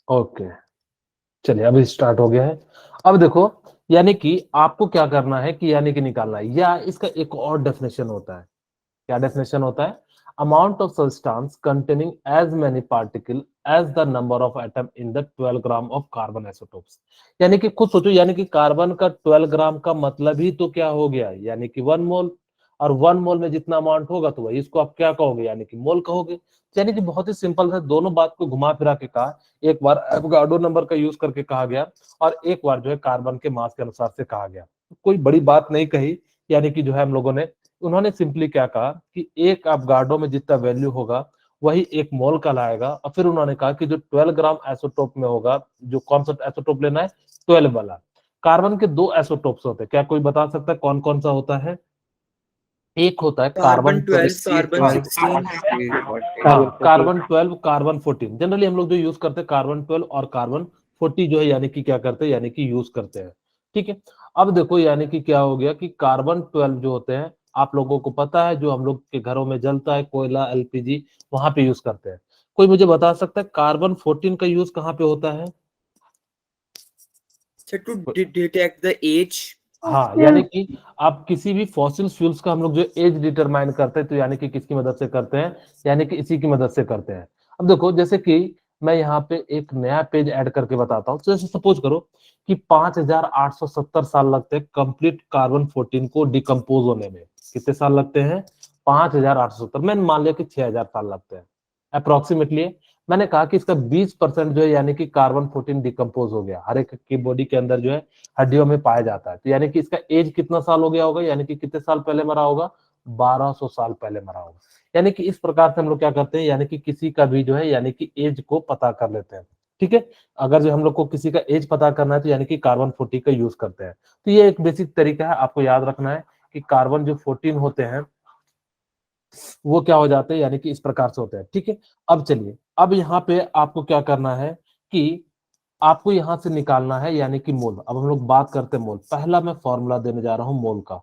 Okay, चलिए अभी start हो गया है। अब देखो, यानी कि आपको क्या करना है कि यानी कि निकालना है, या इसका एक और डेफिनेशन होता है। क्या डेफिनेशन होता है? Amount of substance containing as many particle as the number of atom in the 12 gram of carbon isotopes. यानी कि खुद सोचो, यानी कि कार्बन का 12 ग्राम का मतलब ही तो क्या हो गया, यानी कि 1 मोल। और 1 मोल में जितना अमाउंट होगा तो वही इसको आप क्या कहोगे, यानी कि मोल कहोगे। यानी कि बहुत ही सिंपल है, दोनों बात को घुमा फिरा के कहा। एक बार एवोगाड्रो नंबर का यूज करके कहा गया, और एक बार जो है कार्बन के मास के अनुसार से कहा गया। कोई बड़ी बात नहीं कही, यानी कि जो है हम लोगों ने, उन्होंने सिंपली क्या कहा कि एक एवोगाड्रो में जितना वैल्यू होगा वही एक मोल कहलाएगा। और फिर उन्होंने कहा कि जो 12 ग्राम आइसोटोप में होगा, जो कौन सा आइसोटोप लेना है, 12 वाला। कार्बन के दो आइसोटोप्स होते हैं, क्या कोई बता सकता है कौन कौन सा होता है? एक होता है carbon carbon 12, carbon 16। Carbon 12, carbon 14। Generally हम लोग जो यूज करते हैं कार्बन 12 और कार्बन 40 जो है, यानी कि क्या करते हैं, यानी कि यूज करते हैं। ठीक है। अब देखो, यानी कि क्या हो गया कि कार्बन 12 जो होते हैं, आप लोगों को पता है, जो हम लोग के घरों में जलता है कोयला, एलपीजी, वहां पे यूज करते हैं। कोई मुझे बता सकता है कार्बन 14 का यूज कहाँ पे होता है? To detect the age. हाँ, यानी कि आप किसी भी फॉसिल फ्यूल्स का हम लोग जो एज डिटरमाइन करते हैं, तो यानी कि किसकी मदद से करते हैं, यानी कि इसी की मदद से करते हैं। अब देखो, जैसे कि मैं यहाँ पे एक नया पेज ऐड करके बताता हूँ। तो जैसे सपोज करो कि 5870 साल लगते हैं कंप्लीट कार्बन 14 को डिकम्पोज होने में। कितने साल लगते हैं? 5870। मैंने मान लिया कि 6000 साल लगते हैं अप्रोक्सीमेटली। मैंने कहा कि इसका 20% जो है, यानी कि कार्बन 14 डिकम्पोज हो गया। हर एक की बॉडी के अंदर जो है हड्डियों में पाया जाता है। तो यानी कि इसका एज कितना साल हो गया होगा, यानी कि कितने साल पहले मरा होगा? 1200 साल पहले मरा होगा। यानी कि इस प्रकार से हम लोग क्या करते हैं, यानी कि किसी का भी जो है, यानी कि एज को पता कर लेते हैं। ठीक है। अगर जो हम लोग को किसी का एज पता करना है, तो यानी कि कार्बन 14 का यूज करते हैं। तो ये एक बेसिक तरीका है, आपको याद रखना है कि कार्बन जो 14 होते हैं वो क्या हो जाते हैं, यानी कि इस प्रकार से होते हैं। ठीक है। अब चलिए, अब यहाँ पे आपको क्या करना है कि आपको यहां से निकालना है, यानी कि मोल। अब हम लोग बात करते हैं मोल। पहला मैं फॉर्मूला देने जा रहा हूं मोल का।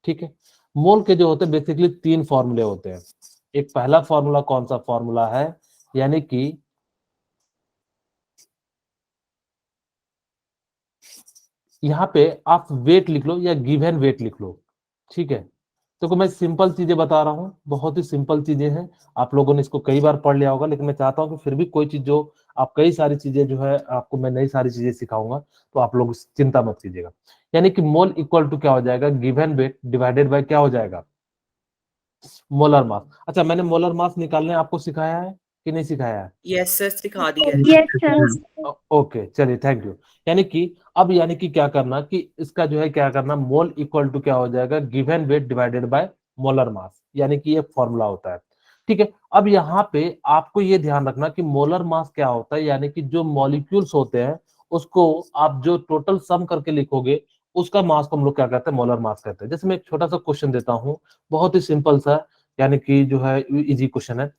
ठीक है। मोल के जो होते हैं बेसिकली 3 फॉर्मूले होते हैं। एक पहला फॉर्मूला कौन सा फॉर्मूला है, यानी कि यहाँ पे आप वेट लिख लो या गिवन वेट लिख लो। ठीक है। तो मैं सिंपल चीजें बता रहा हूँ, बहुत ही सिंपल चीजें हैं। आप लोगों ने इसको कई बार पढ़ लिया होगा, लेकिन मैं चाहता हूँ कि फिर भी कोई चीज जो आप, कई सारी चीजें जो है आपको मैं नई सारी चीजें सिखाऊंगा, तो आप लोग चिंता मत कीजिएगा। यानी कि मोल इक्वल टू क्या हो जाएगा, गिवन वेट डिवाइडेड बाय क्या हो जाएगा, मोलर मास। अच्छा, मैंने मोलर मास निकालने आपको सिखाया है कि नहीं सिखाया है? यस सर, सिखा दिया है। Yes sir. ओके, चलिए, थैंक यू। यानी कि अब, यानी कि क्या करना कि इसका जो है क्या करना, मोल इक्वल टू क्या हो जाएगा, given weight divided by molar mass, यानी कि ये फॉर्मूला होता है। ठीक है। अब यहाँ पे आपको ये ध्यान रखना कि मोलर मास क्या होता है, यानी कि जो मॉलिक्यूल्स होते हैं उसको आप जो टोटल सम करके लिखोगे, उसका मास को हम लोग क्या कहते हैं, मोलर मास कहते हैं। जैसे मैं एक छोटा सा क्वेश्चन देता हूँ, बहुत ही सिंपल सा, यानी कि जो है इजी क्वेश्चन है।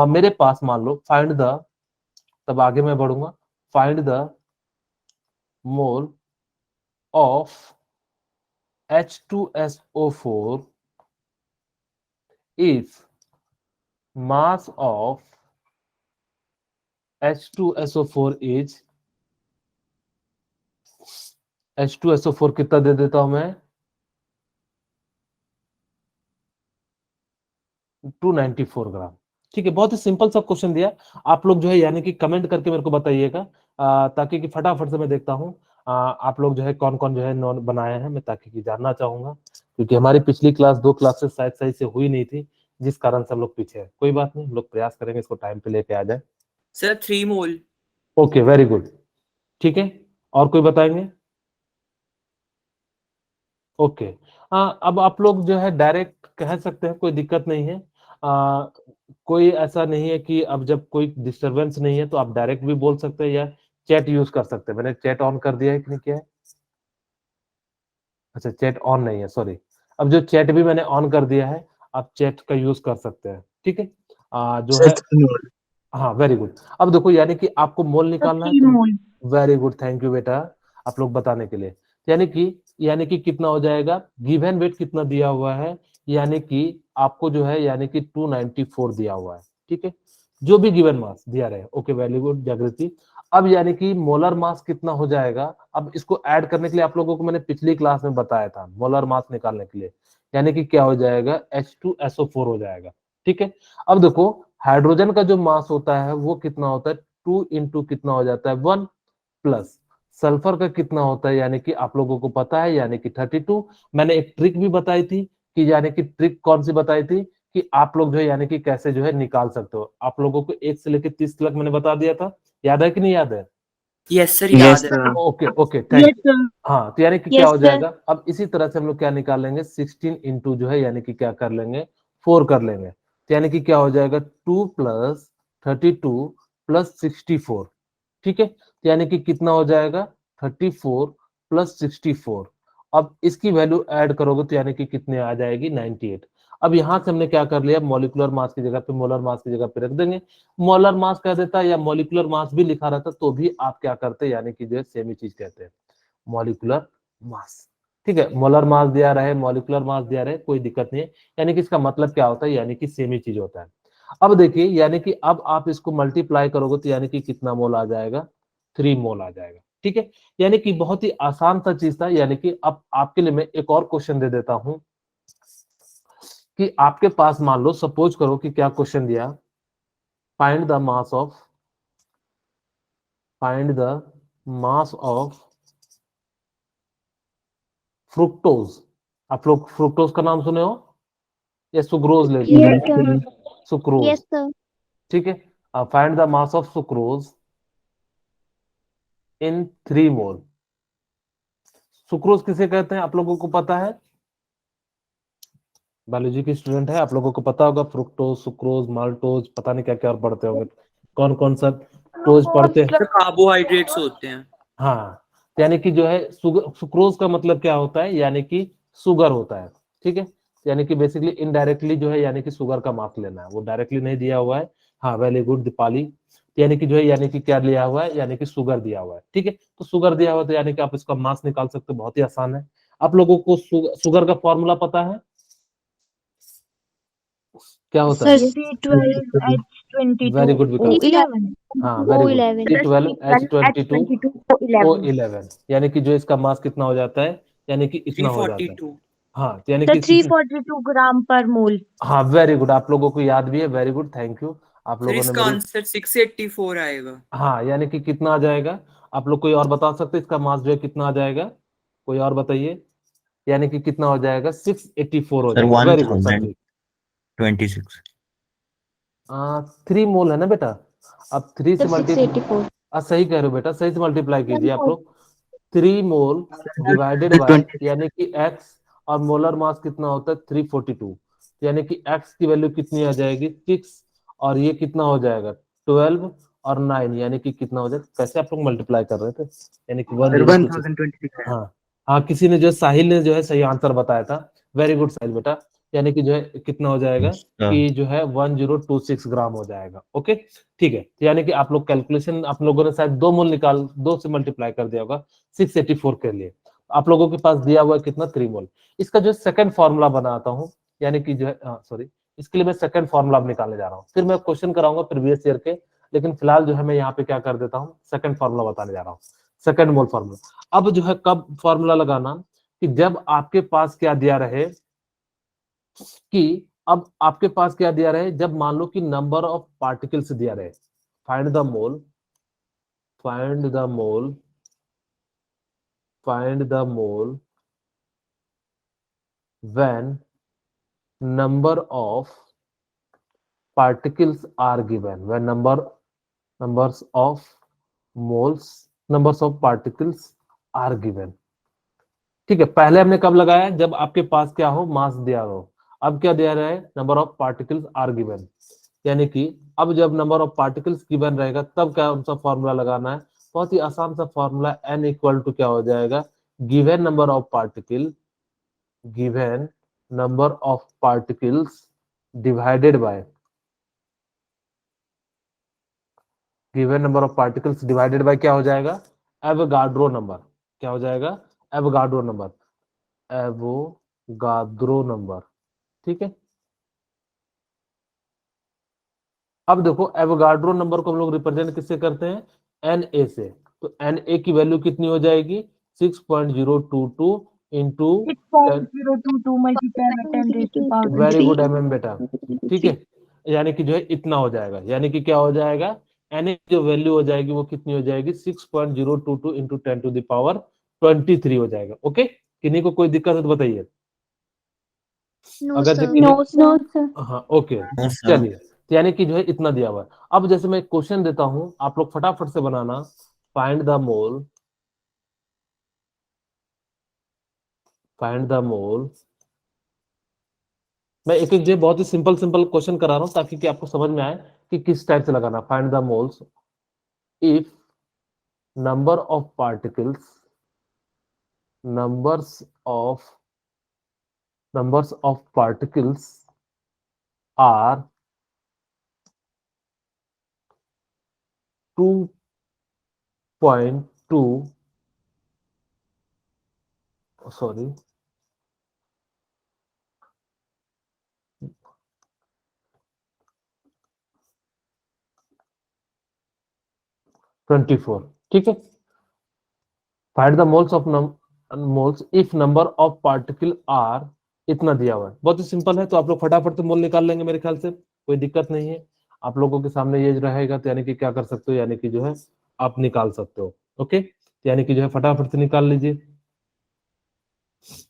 मेरे पास मान लो फाइंड द, तब आगे मैं बढ़ूंगा, find the mole of H2SO4 if mass of H2SO4 is, H2SO4 कितना दे देता हूं मैं, 294 ग्राम। ठीक है, बहुत ही सिंपल सा क्वेश्चन दिया। आप लोग जो है यानी कि कमेंट करके मेरे को बताइएगा, ताकि कि फटाफट से मैं देखता हूँ आप लोग जो है कौन कौन जो है नॉन बनाए हैं, मैं ताकि कि जानना चाहूंगा। क्योंकि हमारी पिछली क्लास 2 क्लासेस शायद सही से हुई नहीं थी, जिस कारण से हम लोग पीछे हैं। कोई बात नहीं, हम लोग प्रयास करेंगे इसको टाइम पे लेके आ जाए। Sir 3 mole. Okay, very good. ठीक है, और कोई बताएंगे? ओके। अब आप लोग जो है डायरेक्ट कह सकते हैं, कोई दिक्कत नहीं है। कोई ऐसा नहीं है कि अब जब कोई डिस्टरबेंस नहीं है तो आप डायरेक्ट भी बोल सकते हैं, या चैट यूज कर सकते हैं। मैंने चैट ऑन कर दिया है कि नहीं किया है? अच्छा, चैट ऑन नहीं है, सॉरी। अब जो चैट भी मैंने ऑन कर दिया है, आप चैट का यूज कर सकते हैं। ठीक है। जो है, हाँ, वेरी गुड। अब देखो, यानी कि आपको मोल तो निकालना है 3 तो, मोल। वेरी गुड, थैंक यू बेटा, आप लोग बताने के लिए। यानी कि कितना हो जाएगा, गिवन वेट कितना दिया हुआ है, यानी कि आपको जो है यानी कि 294 दिया हुआ है। ठीक है, जो भी गिवन मास दिया रहे। ओके वेरी गुड जागृति। अब यानी कि मोलर मास कितना हो जाएगा, अब इसको ऐड करने के लिए आप लोगों को मैंने पिछली क्लास में बताया था मोलर मास निकालने के लिए, यानी कि क्या हो जाएगा H2SO4 हो जाएगा। ठीक है, अब देखो हाइड्रोजन का जो मास होता है वो कितना होता है 2 इंटू कितना हो जाता है 1 प्लस सल्फर का कितना होता है, यानी कि आप लोगों को पता है यानी कि 32। मैंने एक ट्रिक भी बताई थी कि यानी कि ट्रिक कौन सी बताई थी कि आप लोग जो है यानी कि कैसे जो है निकाल सकते हो। आप लोगों को 1 से लेकर 30 तक मैंने बता दिया था, याद है कि नहीं याद है? यस सर, Yes, याद है। sir. Okay okay thank Yes, you. sir. हाँ तो यानी कि क्या Yes, हो sir. जाएगा, अब इसी तरह से हम लोग क्या निकाल लेंगे 16 इंटू जो है यानी कि क्या कर लेंगे 4 कर लेंगे, तो यानी कि क्या हो जाएगा 2 प्लस 32 प्लस 64। ठीक है, तो यानी कि कितना हो जाएगा 34 प्लस 64। अब इसकी वैल्यू ऐड करोगे तो यानी कि कितने आ जाएगी 98। अब यहां से हमने क्या कर लिया, मॉलिक्यूलर मास की जगह पे मोलर मास की जगह पे रख देंगे। मोलर मास कह देता या मॉलिक्यूलर मास भी लिखा रहता तो भी आप क्या करते, यानी कि जो है सेम ही चीज कहते हैं मॉलिक्यूलर मास। ठीक है, मोलर मास दिया रहे मॉलिक्यूलर मास दिया रहे कोई दिक्कत नहीं है, यानी कि इसका मतलब क्या होता है, यानी कि सेम ही चीज होता है। अब देखिए यानी कि अब आप इसको मल्टीप्लाई करोगे तो यानी कि कितना मोल आ जाएगा 3 मोल आ जाएगा। ठीक है, यानी कि बहुत ही आसान सा चीज था। यानी कि अब आपके लिए मैं एक और क्वेश्चन दे देता हूं कि आपके पास मान लो सपोज करो कि क्या क्वेश्चन दिया, find the mass of fructose. आप लोग फ्रुक्टोज का नाम सुने हो या सुक्रोज ले Yes, लेते हैं? sir. सुक्रोज। Yes, sir. ठीक है, find the mass of sucrose in 3 mole. Sucrose किसे कहते हैं आप लोगों को पता है? बायोलॉजी की स्टूडेंट है, आप लोगों को पता होगा फ्रुक्टोज सुक्रोज माल्टोज, पता नहीं क्या क्या और पढ़ते होंगे, कौन कौन सा टोज पढ़ते हैं? सर कार्बोहाइड्रेट्स होते हैं। हाँ, यानी कि जो है सुक्रोज का मतलब क्या होता है, यानी कि शुगर होता है। ठीक है, यानी कि बेसिकली इनडायरेक्टली जो है यानी कि शुगर का माप लेना है, वो डायरेक्टली नहीं दिया हुआ है। हाँ वेरी गुड दीपाली, यानी कि जो है यानी कि क्या लिया हुआ है, यानी कि शुगर दिया हुआ है। ठीक है, तो शुगर दिया हुआ है तो यानी कि आप इसका मास निकाल सकते हो, बहुत ही आसान है। आप लोगों को शुगर का फॉर्मूला पता है क्या होता Sir, है? C12H22 वेरी गुड विकास। O11. हाँ very good, O11. C12H22 O11. O11, यानी कि जो इसका मास कितना हो जाता है, यानी कि इतना हो जाता है। 342। हाँ तो यानी Sir, कि 342 gram per mole. हाँ वेरी गुड, आप लोगों को याद भी है, वेरी गुड थैंक यू। आप सर लोगों ने इसका मेरी आंसर 684 आएगा। हाँ यानी कि कितना आ जाएगा, आप लोग कोई और बता सकते हैं इसका मास जो है कितना आ जाएगा, कोई और बताइए, यानी कि कितना हो जाएगा 684 हो Sir, जाएगा। Very good Sandeep. 1026. 3 मोल है ना बेटा, अब 3 Sir, से मल्टीप्लाई, 684. सही कह रहे हो बेटा, सही से मल्टीप्लाई कीजिए आप लोग। 3 मोल डिवाइडेड बाय 20. यानी कि एक्स, और मोलर मास कितना होता है 342, यानी कि एक्स की वैल्यू कितनी आ जाएगी 6, और ये कितना हो जाएगा 12 और 9, यानी कि कितना हो जाएगा, कैसे आप लोग मल्टीप्लाई कर रहे थे, यानी कि Sir, 1026। 1026. हाँ हाँ, किसी ने जो साहिल ने जो है सही आंसर बताया था, वेरी गुड साहिल बेटा, यानी कि जो है कितना हो जाएगा कि जो है 1026 ग्राम हो जाएगा। ओके ठीक है, तो यानी कि आप लोग कैलकुलेशन आप लोगों ने शायद 2 मोल निकाल 2 से मल्टीप्लाई कर दिया होगा 684 के लिए, आप लोगों के पास दिया हुआ है कितना 3 मोल। इसका जो सेकंड फॉर्मूला बनाता हूँ, यानी कि जो है सॉरी, इसके लिए मैं सेकंड फॉर्मूला निकालने जा रहा हूँ, फिर मैं क्वेश्चन कराऊंगा प्रीवियस ईयर के, लेकिन फिलहाल जो है मैं यहाँ पे क्या कर देता हूँ सेकंड फॉर्मूला बताने जा रहा हूँ, सेकंड मोल फॉर्मूला। अब जो है कब फॉर्मूला लगाना, कि जब आपके पास क्या दिया रहे, कि अब आपके पास क्या दिया रहे, जब मान लो कि नंबर ऑफ पार्टिकल्स दिया रहे, find the mole, find the mole, find the mole when number of particles are given, when numbers of moles, numbers of particles are given। ठीक है, पहले हमने कब लगाया, जब आपके पास क्या हो मास दिया हो। अब क्या दिया रहा है, number of particles are given, यानी कि अब जब नंबर ऑफ पार्टिकल्स गिवन रहेगा तब क्या सा फॉर्मूला लगाना है, बहुत ही आसान सा फॉर्मूला, n इक्वल टू क्या हो जाएगा, given number of particle, given number of particles divided by, given number of particles divided by क्या हो जाएगा, एवोगाड्रो नंबर, क्या हो जाएगा एवोगाड्रो नंबर, एवोगाड्रो नंबर। ठीक है, अब देखो एवोगाड्रो नंबर को हम लोग रिप्रेजेंट किससे करते हैं, Na से। तो Na की वैल्यू कितनी हो जाएगी, 6.022 into 6.022 multiplied by 10 raised to power very 23. Good MM बेटा, ठीक है। यानी कि जो है इतना हो जाएगा, यानी कि क्या हो जाएगा, Na की जो वैल्यू हो जाएगी वो कितनी हो जाएगी, 6.022 इंटू 10 टू द पावर 23 हो जाएगा। ओके, किन्हीं को कोई दिक्कत है तो बताइए। No, अगर sir. जो किन्हीं, No, sir. हाँ ओके, No, sir. चलिए। तो यानी कि जो है इतना दिया हुआ है। अब जैसे मैं क्वेश्चन देता हूं, आप लोग फटाफट से बनाना। Find the mole, find the mole. मैं एक एक जो है बहुत ही सिंपल सिंपल क्वेश्चन करा रहा हूं ताकि कि आपको समझ में आए कि किस टाइप से लगाना। Find the moles if number of particles, numbers of numbers of particles are 2.2, sorry, 24, ठीक है। Find the moles of moles if number of particle are, इतना दिया हुआ है, बहुत ही सिंपल है। तो आप लोग फटाफट से मोल निकाल लेंगे मेरे ख्याल से, कोई दिक्कत नहीं है। आप लोगों के सामने ये रहेगा तो यानी कि क्या कर सकते हो, यानी कि जो है आप निकाल सकते हो। ओके, यानी कि जो है फटाफट से निकाल लीजिए।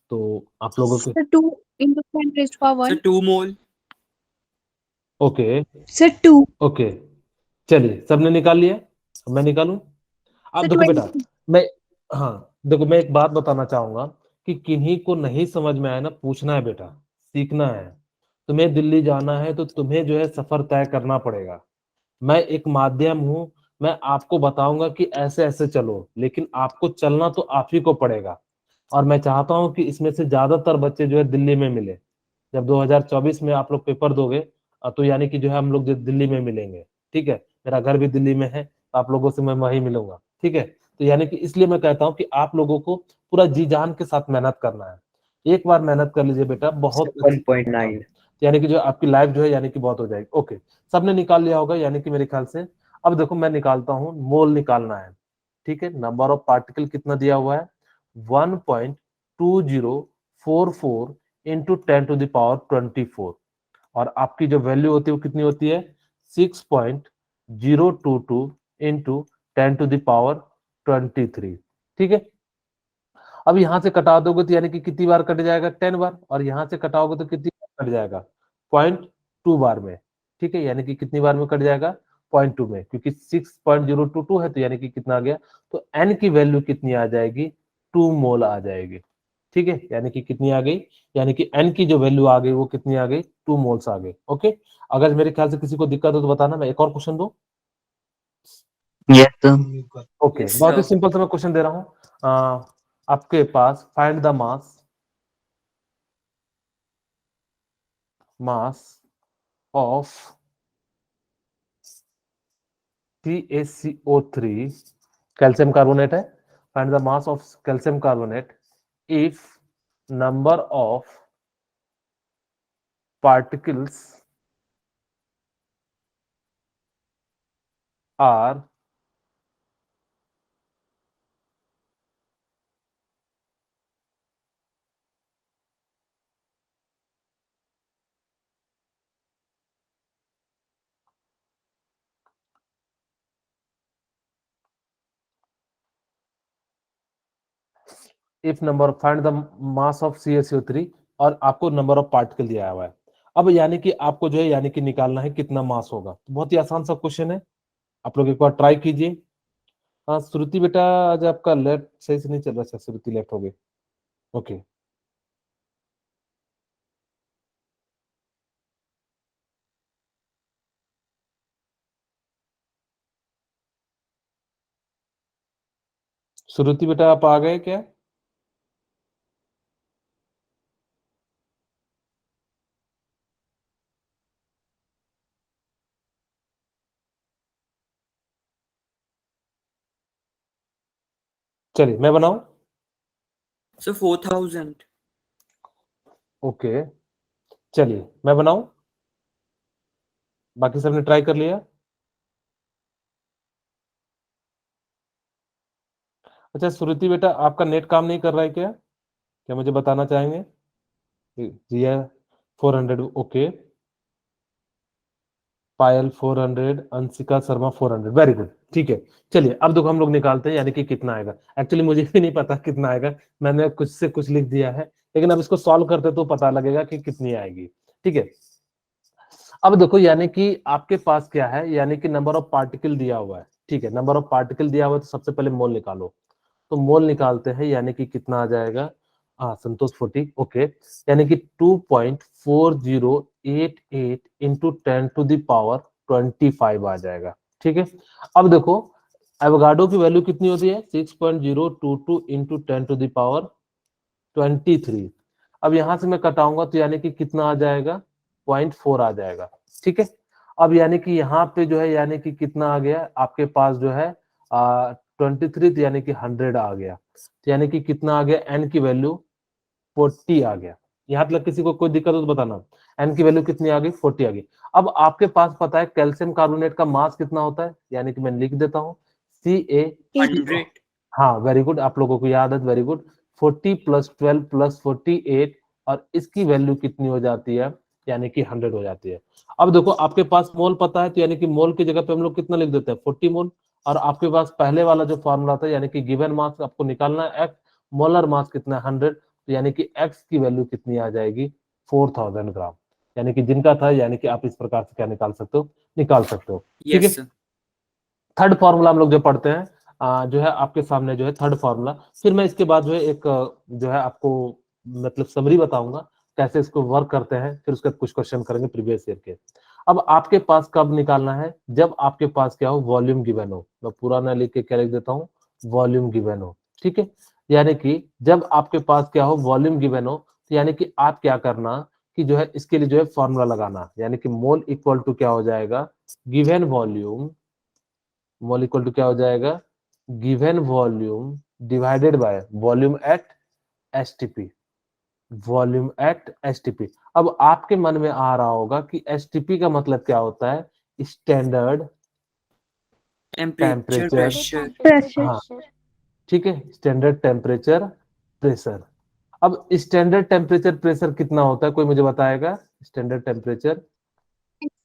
तो आप लोगों के Sir, 2 into 10 raised to power sir 1. 2 mole. Okay Sir, 2. Okay, चलिए सबने निकाल लिया, अब मैं निकालूं। अब Sir, देखो बेटा, 20. मैं, हाँ देखो मैं एक बात बताना चाहूंगा कि किन्हीं को नहीं समझ में आया ना, पूछना है बेटा, सीखना है। तुम्हें दिल्ली जाना है तो तुम्हें जो है सफर तय करना पड़ेगा। मैं एक माध्यम हूं, मैं आपको बताऊंगा कि ऐसे ऐसे चलो, लेकिन आपको चलना तो आप ही को पड़ेगा। और मैं चाहता हूं कि इसमें से ज्यादातर बच्चे जो है दिल्ली में मिले। जब 2024 में आप लोग पेपर दोगे तो यानी कि जो है हम लोग जो दिल्ली में मिलेंगे, ठीक है। मेरा घर भी दिल्ली में है, तो आप लोगों से मैं वहीं मिलूंगा, ठीक है। तो यानी कि इसलिए मैं कहता हूं कि आप लोगों को पूरा जी जान के साथ मेहनत करना है। एक बार मेहनत कर लीजिए बेटा, बहुत अच्छी, 1.9. यानी कि जो आपकी लाइफ जो है यानी कि बहुत हो जाएगी। ओके, सबने निकाल लिया होगा यानी कि मेरे ख्याल से। अब देखो मैं निकालता हूँ, मोल निकालना है, ठीक है। नंबर ऑफ पार्टिकल कितना दिया हुआ है, 1.2044 इंटू 10 टू द पावर 24, और आपकी जो वैल्यू होती है वो कितनी होती है, 6.022 इंटू 10 टू द पावर 23, ठीक है। अब यहां से कटा दोगे तो यानी कि कितनी बार कट जाएगा, 10 बार, और यहां से कटाओगे तो कितनी बार कट जाएगा, 0.2 बार में, ठीक है। यानी कि कितनी बार में कट जाएगा, 0.2 में, क्योंकि 6.022 है तो यानी कि कितना आ गया, तो n की वैल्यू कितनी आ जाएगी, 2 मोल आ जाएगी, ठीक है। यानी कि कितनी आ गई, यानी कि n की जो वैल्यू आ गई वो कितनी आ गई, 2 मोल्स आ गए। ओके, अगर मेरे ख्याल से किसी को दिक्कत हो तो बताना, मैं एक और क्वेश्चन दूं। Yes, sir. ओके, यस बहुत ही सर। सिंपल सा मैं क्वेश्चन दे रहा हूँ। आपके पास find the mass of CaCO3, calcium carbonate है। Find the mass of calcium carbonate if number of particles are if number, find the mass of CaCO3, और आपको नंबर ऑफ पार्टिकल दिया हुआ है। अब यानी कि आपको जो है यानी कि निकालना है कितना मास होगा। तो बहुत ही आसान सा क्वेश्चन है, आप लोग एक बार ट्राई कीजिए। हाँ श्रुति बेटा, आज आपका लेफ्ट सही से नहीं चल रहा, अच्छा श्रुति लेफ्ट हो गई। ओके, श्रुति बेटा आप आ गए क्या? चलिए मैं बनाऊं। सर 4000। ओके, चलिए मैं बनाऊं। बाकी सबने ट्राई कर लिया? अच्छा श्रुति बेटा, आपका नेट काम नहीं कर रहा है क्या? क्या मुझे बताना चाहेंगे? जिया 400, ओके। पायल 400, अंशिका शर्मा 400, वेरी गुड, ठीक है। चलिए अब देखो हम लोग निकालते हैं यानी कि कितना आएगा। एक्चुअली मुझे भी नहीं पता कितना आएगा, मैंने कुछ से कुछ लिख दिया है, लेकिन अब इसको सॉल्व करते तो पता लगेगा कि कितनी आएगी। ठीक है, अब देखो यानी कि आपके पास क्या है, यानी कि नंबर ऑफ पार्टिकल दिया हुआ है। ठीक है, नंबर ऑफ पार्टिकल दिया हुआ है तो सबसे पहले मोल निकालो। तो मोल निकालते हैं, यानी कि कितना आ जाएगा? हाँ संतोष 40, ओके। यानी कि 2.4088 इंटू 10⁻25 आ जाएगा। ठीक है, अब देखो एवोगाड्रो की वैल्यू कितनी होती है? 6.022 इंटू 10⁻23। अब यहां से मैं कटाऊंगा तो यानी कि कितना आ जाएगा? 0.4 आ जाएगा। ठीक है, अब यानी कि यहाँ पे जो है यानी कि कितना आ गया आपके पास जो है 23, तो यानी कि 100 आ गया। तो यानी कि कितना आ गया? एन की वैल्यू 40 आ गया। यहाँ तक किसी को कोई दिक्कत हो तो बताना। एन की वैल्यू कितनी आ गई? 40 आ गई। अब आपके पास पता है कैल्शियम कार्बोनेट का मास कितना होता है, यानी कि मैं लिख देता हूँ CA। 100. हाँ वेरी गुड, आप लोगों को याद है, वेरी गुड। 40 + 12 + 48, और इसकी वैल्यू कितनी हो जाती है? यानी कि 100 हो जाती है। अब देखो आपके पास मोल पता है, तो यानी कि मोल की जगह पे हम लोग कितना लिख देते हैं? 40 मोल। और आपके पास पहले वाला जो फॉर्मूला था, यानी कि गिवन मास आपको निकालना है x, मोलर मास कितना है? 100। तो यानी कि x की वैल्यू कितनी आ जाएगी? 4000 ग्राम। यानी कि जिनका था, यानी कि आप इस प्रकार से क्या निकाल सकते हो? निकाल सकते हो। ठीक है, Yes, sir. थर्ड फॉर्मूला हम लोग जो पढ़ते हैं जो है आपके सामने जो है थर्ड फॉर्मूला। फिर मैं इसके बाद जो है एक जो है आपको मतलब समरी बताऊंगा कैसे इसको वर्क करते हैं, फिर उसके बाद कुछ क्वेश्चन करेंगे प्रीवियस ईयर के। अब आपके पास कब निकालना है? जब आपके पास क्या हो? वॉल्यूम गिवन हो। मैं पूरा ना लिख के क्या लिख देता हूँ? वॉल्यूम गिवन हो। ठीक है, यानी कि जब आपके पास क्या हो? वॉल्यूम गिवन हो, तो यानी कि आप क्या करना कि जो है इसके लिए जो है फॉर्मूला लगाना, यानी कि मोल इक्वल टू क्या हो जाएगा? Given volume. Mole equal to क्या हो जाएगा? Given volume divided by volume at STP. Volume at STP. अब आपके मन में आ रहा होगा कि एसटीपी का मतलब क्या होता है? Standard Temperature, temperature. pressure. हाँ ठीक है, स्टैंडर्ड टेम्परेचर प्रेशर। अब स्टैंडर्ड टेम्परेचर प्रेशर कितना होता है, कोई मुझे बताएगा? Standard temperature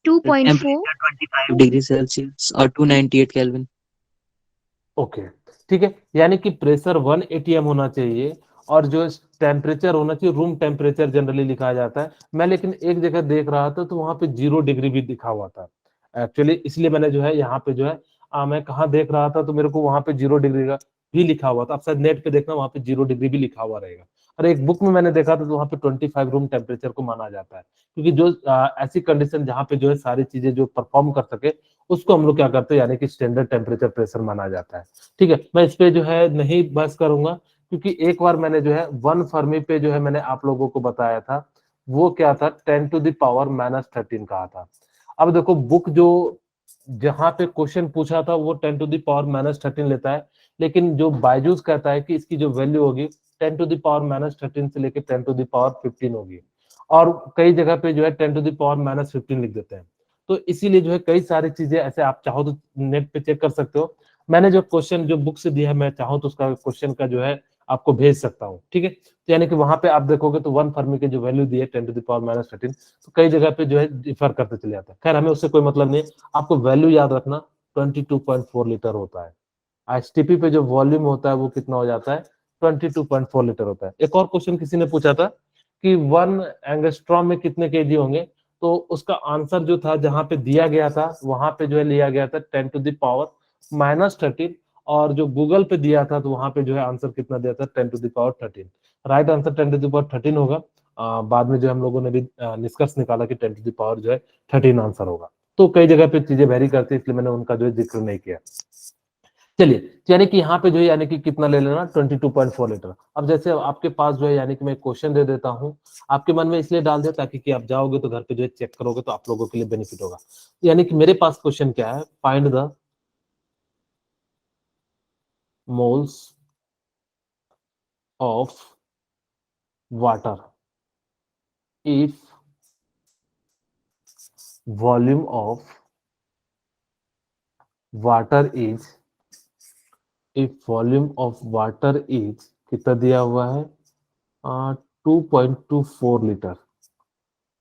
2.4. Temperature 25 degree Celsius or 298 Kelvin. Okay, ठीक है। यानी कि प्रेशर 1 atm होना चाहिए, और जो टेम्परेचर होना चाहिए रूम टेम्परेचर जनरली लिखा जाता है। मैं लेकिन एक जगह देख रहा था तो वहां पे 0 डिग्री भी लिखा हुआ था एक्चुअली, इसलिए मैंने जो है यहाँ पे जो है मैं कहाँ देख रहा था तो मेरे को वहां पे 0 डिग्री का भी लिखा हुआ था। अब शायद नेट पे देखना, वहां पे 0 डिग्री भी लिखा हुआ रहेगा। और एक बुक में मैंने देखा था तो वहां पे 25 रूम टेम्परेचर को माना जाता है, क्योंकि जो ऐसी कंडीशन जहाँ पे जो है सारी चीजें जो परफॉर्म कर सके उसको हम लोग क्या करते हैं, यानी कि स्टैंडर्ड टेम्परेचर प्रेशर माना जाता है। ठीक है, मैं इस पे जो है नहीं बहस करूंगा, क्योंकि एक बार मैंने जो है 1 फर्मी पे जो है मैंने आप लोगों को बताया था, वो क्या था? 10⁻⁻13 कहा था। अब देखो बुक जो जहां पे क्वेश्चन पूछा था वो 10⁻⁻13 लेता है, लेकिन जो बायजूस कहता है कि इसकी जो वैल्यू होगी 10⁻⁻13 से लेके 10⁻15 होगी, और कई जगह पे जो है 10⁻⁻15 लिख देते हैं। तो इसीलिए जो है कई सारी चीजें ऐसे आप चाहो तो नेट पे चेक कर सकते हो। मैंने जो क्वेश्चन जो बुक से दिया है, मैं चाहूँ तो उसका क्वेश्चन का जो है आपको भेज सकता हूँ। ठीक है, तो यानी कि वहां पे आप देखोगे तो 1 फर्मी की जो वैल्यू दी है 10⁻⁻13, तो कई जगह पे जो है डिफर करते चले जाता है। खैर हमें उससे कोई मतलब नहीं, आपको वैल्यू याद रखना 22.4 लीटर होता है। एसटीपी पे जो वॉल्यूम होता है वो कितना हो जाता है? 22.4 लीटर होता है। एक और क्वेश्चन किसी ने पूछा था कि 1 एंगस्ट्रॉम में कितने केजी होंगे, तो उसका आंसर जो था जहां पे दिया गया था वहां पे जो है लिया गया था 10⁻⁻13, और जो गूगल पे दिया था तो वहां पे जो है आंसर कितना दिया था? 10⁻13। राइट आंसर 10⁻13 होगा। बाद में जो हम लोगों ने भी निष्कर्ष निकाला कि 10 जो है 13 आंसर होगा। तो कई जगह पे चीजें वेरी करती है, इसलिए मैंने उनका जो है जिक्र नहीं किया। चलिए, तो यानी कि यहाँ पे जो है यानी कि कितना ले लेना? 22.4 लीटर। अब जैसे आपके पास जो है यानी कि मैं क्वेश्चन दे देता हूँ, आपके मन में इसलिए डाल दिया ताकि कि आप जाओगे तो घर पे जो है चेक करोगे तो आप लोगों के लिए बेनिफिट होगा। यानी कि मेरे पास क्वेश्चन क्या है? Find the moles of water if volume of water is, if volume of water is कितना दिया हुआ है 2.24 लीटर।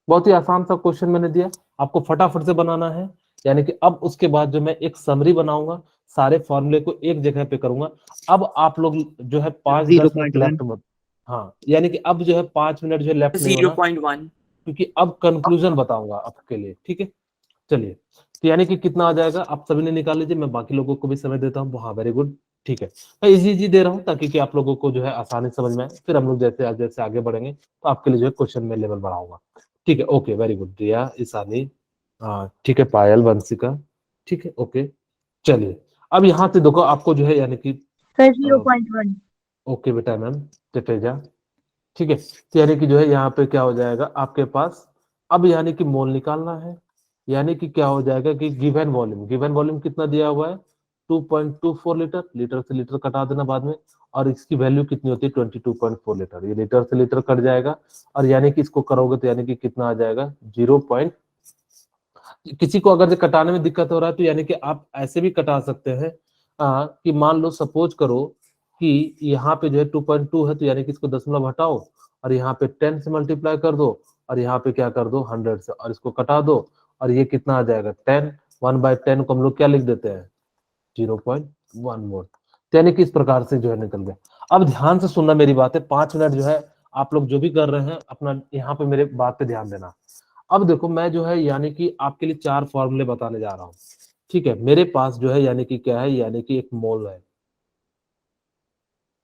बहुत ही आसान सा क्वेश्चन मैंने दिया, आपको फटाफट से बनाना है। यानी कि अब उसके बाद जो मैं एक समरी बनाऊंगा, सारे फॉर्मूले को एक जगह पे करूंगा। अब आप लोग जो है 5-10 मिनट 0.1 लेफ्ट मत, हाँ यानी कि अब जो है 5 मिनट जो है लेफ्ट नहीं होना, 0.1 क्योंकि अब कंक्लूजन बताऊंगा आपके लिए, ठीक है। चलिए, तो यानी कि कितना आ जाएगा आप सभी ने निकाल लीजिए, मैं बाकी लोगों को भी समय देता हूँ। हाँ वेरी गुड, ठीक है। मैं इजी इजी दे रहा हूँ ताकि कि आप लोगों को जो है आसानी से समझ में आए, फिर हम लोग जैसे जैसे आगे बढ़ेंगे तो आपके लिए जो है क्वेश्चन में लेवल बढ़ाऊंगा। ठीक है, ओके वेरी गुड, रिया, ईशानी, हाँ ठीक है, पायल, वंशिका, ठीक है, ओके। चलिए, अब यहाँ से देखो आपको जो है यानी कि सर 0.1। ओके बेटा मैम, तेजा, ठीक है। तो यानी कि जो है यहाँ पे क्या हो जाएगा आपके पास, अब यानी कि मोल निकालना है। यानी कि क्या हो जाएगा कि गिवन वॉल्यूम, गिवन वॉल्यूम कितना दिया हुआ है 2.24 लीटर, लीटर से लीटर कटा देना बाद में, और इसकी वैल्यू कितनी होती है 22.4 लीटर, ये लीटर से लीटर कट जाएगा, और यानी कि इसको करोगे तो यानी कि कितना आ जाएगा 0 पॉइंट। किसी को अगर ये कटाने में दिक्कत हो रहा है तो यानी कि आप ऐसे भी कटा सकते हैं कि मान लो सपोज करो कि यहाँ पे जो है 2.2 है, तो यानी कि इसको दशमलव हटाओ और यहाँ पे 10 से मल्टीप्लाई कर दो, और यहाँ पे क्या कर दो 100 से, और इसको कटा दो, और ये कितना आ जाएगा 10, 1/10 को हम लोग क्या लिख देते हैं 0.1 मोल। तो यानी कि इस प्रकार से जो है निकल गया। अब ध्यान से सुनना मेरी बात है, 5 मिनट जो है आप लोग जो भी कर रहे हैं अपना यहाँ पे मेरे बात पे ध्यान देना। अब देखो मैं जो है यानी कि आपके लिए 4 फॉर्मूले बताने जा रहा हूँ, ठीक है। मेरे पास जो है यानी कि क्या है, यानी कि एक मोल है,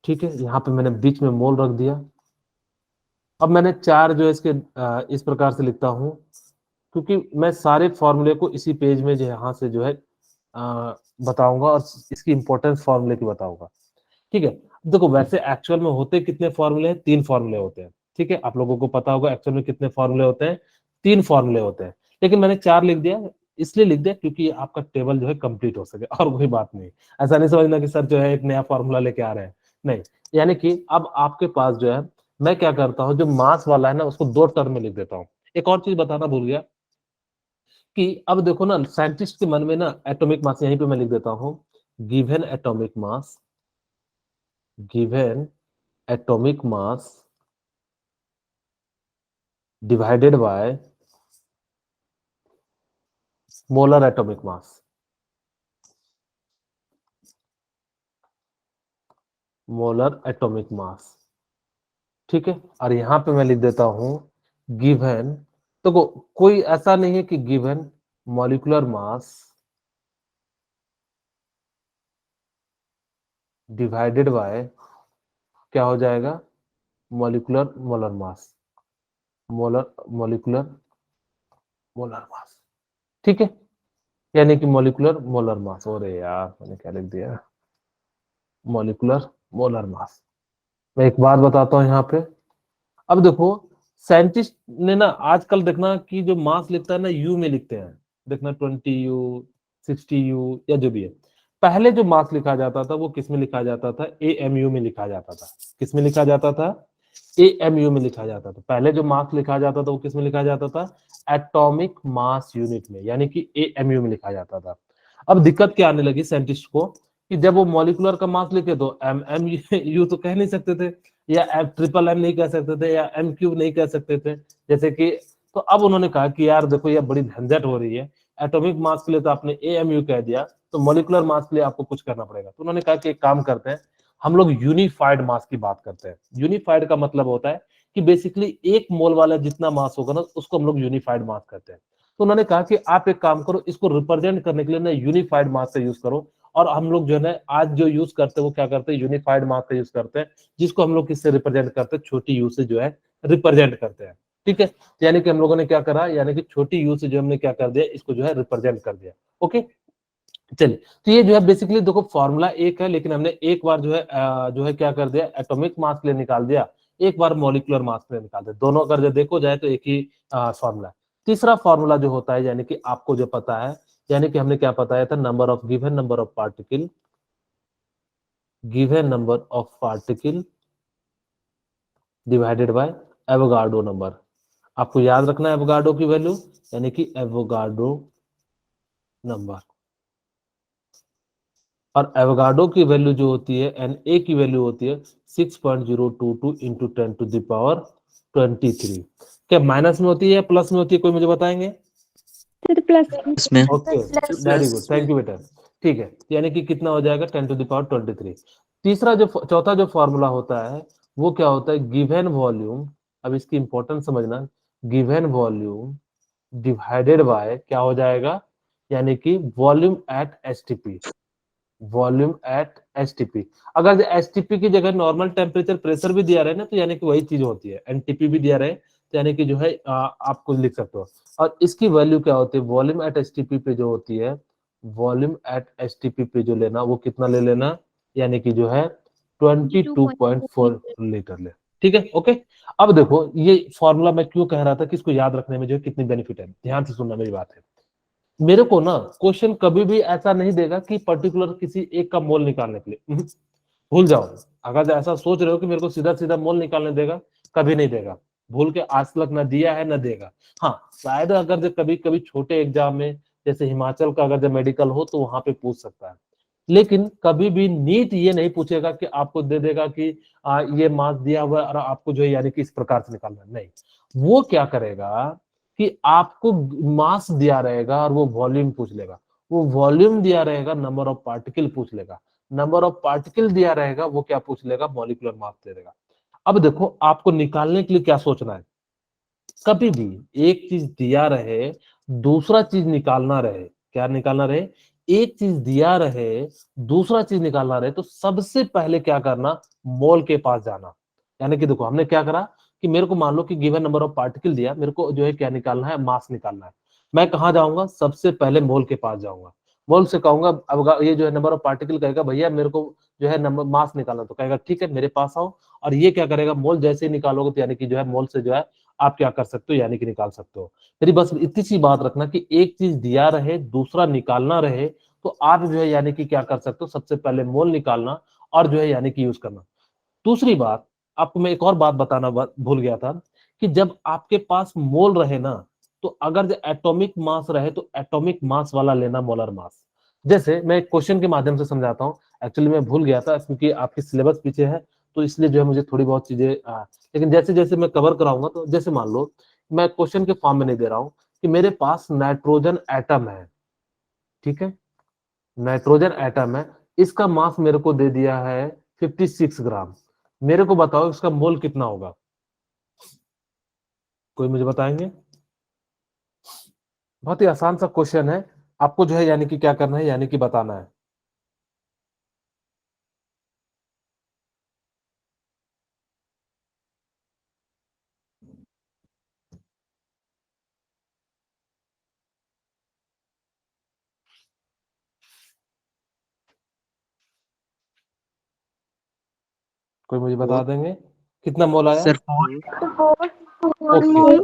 ठीक है। यहाँ पे मैंने बीच में मोल रख दिया। अब मैंने 4 जो है इसके इस प्रकार से लिखता हूँ, क्योंकि मैं सारे फॉर्मूले को इसी पेज में जो है यहाँ से जो है बताऊंगा, और इसकी इंपॉर्टेंस फॉर्मूले की बताऊंगा, ठीक है। देखो वैसे एक्चुअल में होते कितने फॉर्मूले हैं, 3 फॉर्मूले होते हैं, ठीक है। आप लोगों को पता होगा एक्चुअल में कितने फॉर्मूले होते हैं, 3 फॉर्मूले होते हैं, लेकिन मैंने 4 लिख दिया, इसलिए लिख दिया क्योंकि आपका टेबल जो है कंप्लीट हो सके, और कोई बात नहीं। ऐसा नहीं समझना कि सर जो है एक नया फॉर्मूला लेके आ रहे हैं, नहीं। यानी कि अब आपके पास जो है, मैं क्या करता हूँ, जो मास वाला है ना उसको 2 टर्म में लिख देता हूँ। एक और चीज बताना भूल गया कि अब देखो ना साइंटिस्ट के मन में ना एटॉमिक मास, यहीं पे मैं लिख देता हूँ, given atomic mass, given atomic mass divided by molar atomic mass, molar atomic mass, ठीक है। और यहां पे मैं लिख देता हूं गिवन, तो कोई ऐसा नहीं है कि given molecular mass divided bye क्या हो जाएगा molecular molar mass, molar molecular molar mass, ठीक है। यानी कि मॉलिक्यूलर मोलर मास, अरे यार मैंने क्या लिख दिया, मॉलिक्यूलर मोलर मास। मैं एक बात बताता हूं यहाँ पे, अब देखो साइंटिस्ट ने ना आजकल देखना कि जो मास लिखता है ना यू में लिखते हैं, देखना 20U 60U या जो भी है। पहले जो मास लिखा जाता था वो किस में लिखा जाता था, AMU में लिखा जाता था। किस में लिखा जाता था, AMU में लिखा जाता था। पहले जो मास लिखा जाता था वो किस में लिखा जाता था, एटॉमिक मास यूनिट में, यानी कि AMU में लिखा जाता था। अब दिक्कत क्या आने लगी साइंटिस्ट को कि जब वो मॉलिक्यूलर का मास लिखे तो MM तो कह नहीं सकते थे, या ट्रिपल M नहीं कह सकते थे, या M³ नहीं कह सकते थे, जैसे कि। तो अब उन्होंने कहा कि यार देखो ये बड़ी झंझट हो रही है, एटॉमिक मास के लिए तो आपने AMU कह दिया, तो मॉलिक्यूलर मास के लिए आपको कुछ करना पड़ेगा। तो उन्होंने कहा कि एक काम करते हैं, हम लोग यूनिफाइड मास की बात करते हैं। यूनिफाइड का मतलब होता है कि बेसिकली एक मोल वाला जितना मास होगा ना उसको हम लोग यूनिफाइड मास कहते हैं। तो उन्होंने कहा कि आप एक काम करो, इसको रिप्रेजेंट करने के लिए ना यूनिफाइड मास का यूज करो, और हम लोग जो है ना आज जो यूज करते हैं वो क्या करते हैं, यूनिफाइड मास का यूज करते हैं, जिसको हम लोग किससे रिप्रेजेंट करते हैं, छोटी यू से जो है रिप्रेजेंट करते हैं, ठीक है। यानी कि हम लोगों ने क्या करा, यानी कि छोटी यू से जो हमने क्या कर दिया, इसको जो है रिप्रेजेंट कर दिया, ओके। चलिए, तो ये जो है बेसिकली देखो फॉर्मूला एक है, लेकिन हमने एक बार जो है क्या कर दिया, एटॉमिक मास के लिए निकाल दिया, एक बार मॉलिक्यूलर मास के लिए निकाल दिया, दोनों अगर जो देखो जाए तो एक ही फॉर्मूला। तीसरा फॉर्मूला जो होता है, यानी कि आपको जो पता है, यानी कि हमने क्या बताया था, number of given number of particle, given number of particle divided by Avogadro number. आपको याद रखना है एवोगाड्रो की वैल्यू, यानी कि एवोगाड्रो नंबर। और एवोगाड्रो की वैल्यू जो होती है Na की वैल्यू होती है 6.022 इंटू 10⁻23। क्या माइनस में होती है या प्लस में होती है, कोई मुझे बताएंगे? इसमें okay, Sir, very plus good, thank you बेटा। ठीक है, यानी कि कितना हो जाएगा 10⁻23। तीसरा जो चौथा जो फॉर्मूला होता है वो क्या होता है, गिवन वॉल्यूम। अब इसकी इंपॉर्टेंस समझना, गिवन वॉल्यूम डिवाइडेड बाय क्या हो जाएगा, यानी कि volume at STP, volume at STP. अगर एसटीपी की जगह नॉर्मल टेम्परेचर प्रेशर भी दिया रहे ना, तो यानी कि वही चीज होती है, एनटीपी भी दिया रहे तो यानी कि जो है आपको लिख सकते हो। और इसकी वैल्यू क्या होती है, वॉल्यूम एट एसटीपी पे जो होती है, वॉल्यूम एट एसटीपी पे जो लेना वो कितना ले लेना, यानी कि जो है 22.4 लीटर ले। ठीक है, ओके। अब देखो ये फॉर्मूला मैं क्यों कह रहा था कि इसको याद रखने में जो है कितनी बेनिफिट है, ध्यान से सुनना मेरी बात है। मेरे को ना क्वेश्चन कभी भी ऐसा नहीं देगा कि पर्टिकुलर किसी एक का मोल निकालने के लिए, भूल जाओ। अगर ऐसा सोच रहे हो कि मेरे को सीधा सीधा मोल निकालने देगा, कभी नहीं देगा, भूल के आज तक ना दिया है ना देगा। हाँ, शायद अगर जो कभी कभी छोटे एग्जाम में जैसे हिमाचल का अगर जो मेडिकल हो तो वहां पे पूछ सकता है, लेकिन कभी भी नीट ये नहीं पूछेगा कि आपको दे देगा कि ये मार्क्स दिया हुआ है और आपको जो है यानी कि इस प्रकार से निकालना है। नहीं, वो क्या करेगा कि आपको मास दिया रहेगा और वो वॉल्यूम पूछ लेगा, वो वॉल्यूम दिया रहेगा, नंबर ऑफ पार्टिकल पूछ लेगा, नंबर ऑफ पार्टिकल दिया रहेगा, वो क्या पूछ लेगा, मॉलिक्यूलर मास दे देगा। अब देखो आपको निकालने के लिए क्या सोचना है, कभी भी एक चीज दिया रहे दूसरा चीज निकालना रहे, क्या निकालना रहे, एक चीज दिया रहे दूसरा चीज निकालना रहे, तो सबसे पहले क्या करना, मोल के पास जाना। यानी कि देखो हमने क्या करा कि मेरे को मान लो कि गिवन नंबर ऑफ पार्टिकल दिया, मेरे को जो है क्या निकालना है, मास निकालना है। मैं कहाँ जाऊंगा, सबसे पहले मोल के पास जाऊंगा, मोल से कहूंगा अब ये जो है नंबर ऑफ पार्टिकल कहेगा भैया मेरे को जो है नंबर मास निकालना, तो कहेगा ठीक है मेरे पास आओ। और ये क्या करेगा, मोल जैसे ही निकालोगे तो यानी कि जो है मोल से जो है आप क्या कर सकते हो, यानी कि निकाल सकते हो। मेरी बस इतनी सी बात रखना कि एक चीज दिया रहे दूसरा निकालना रहे, तो आप जो है यानी कि क्या कर सकते हो, सबसे पहले मोल निकालना और जो है यानी कि यूज करना। दूसरी बात, आपको मैं एक और बात बताना भूल गया था कि जब आपके पास मोल रहे ना, तो अगर जो एटॉमिक मास रहे तो एटॉमिक मास वाला लेना, मोलर मास। जैसे मैं एक क्वेश्चन के माध्यम से समझाता हूँ, एक्चुअली मैं भूल गया था क्योंकि आपकी सिलेबस पीछे है, तो इसलिए जो है मुझे थोड़ी बहुत चीजें लेकिन जैसे जैसे मैं कवर कराऊंगा, तो जैसे मान लो मैं क्वेश्चन के फॉर्म में नहीं दे रहा हूँ कि मेरे पास नाइट्रोजन एटम है, ठीक है, नाइट्रोजन एटम है, इसका मास मेरे को दे दिया है 56 ग्राम। मेरे को बताओ इसका मोल कितना होगा, कोई मुझे बताएंगे? बहुत ही आसान सा क्वेश्चन है, आपको जो है यानी कि क्या करना है, यानी कि बताना है। कोई मुझे बता देंगे कितना मोल आया? सर 4 ओके,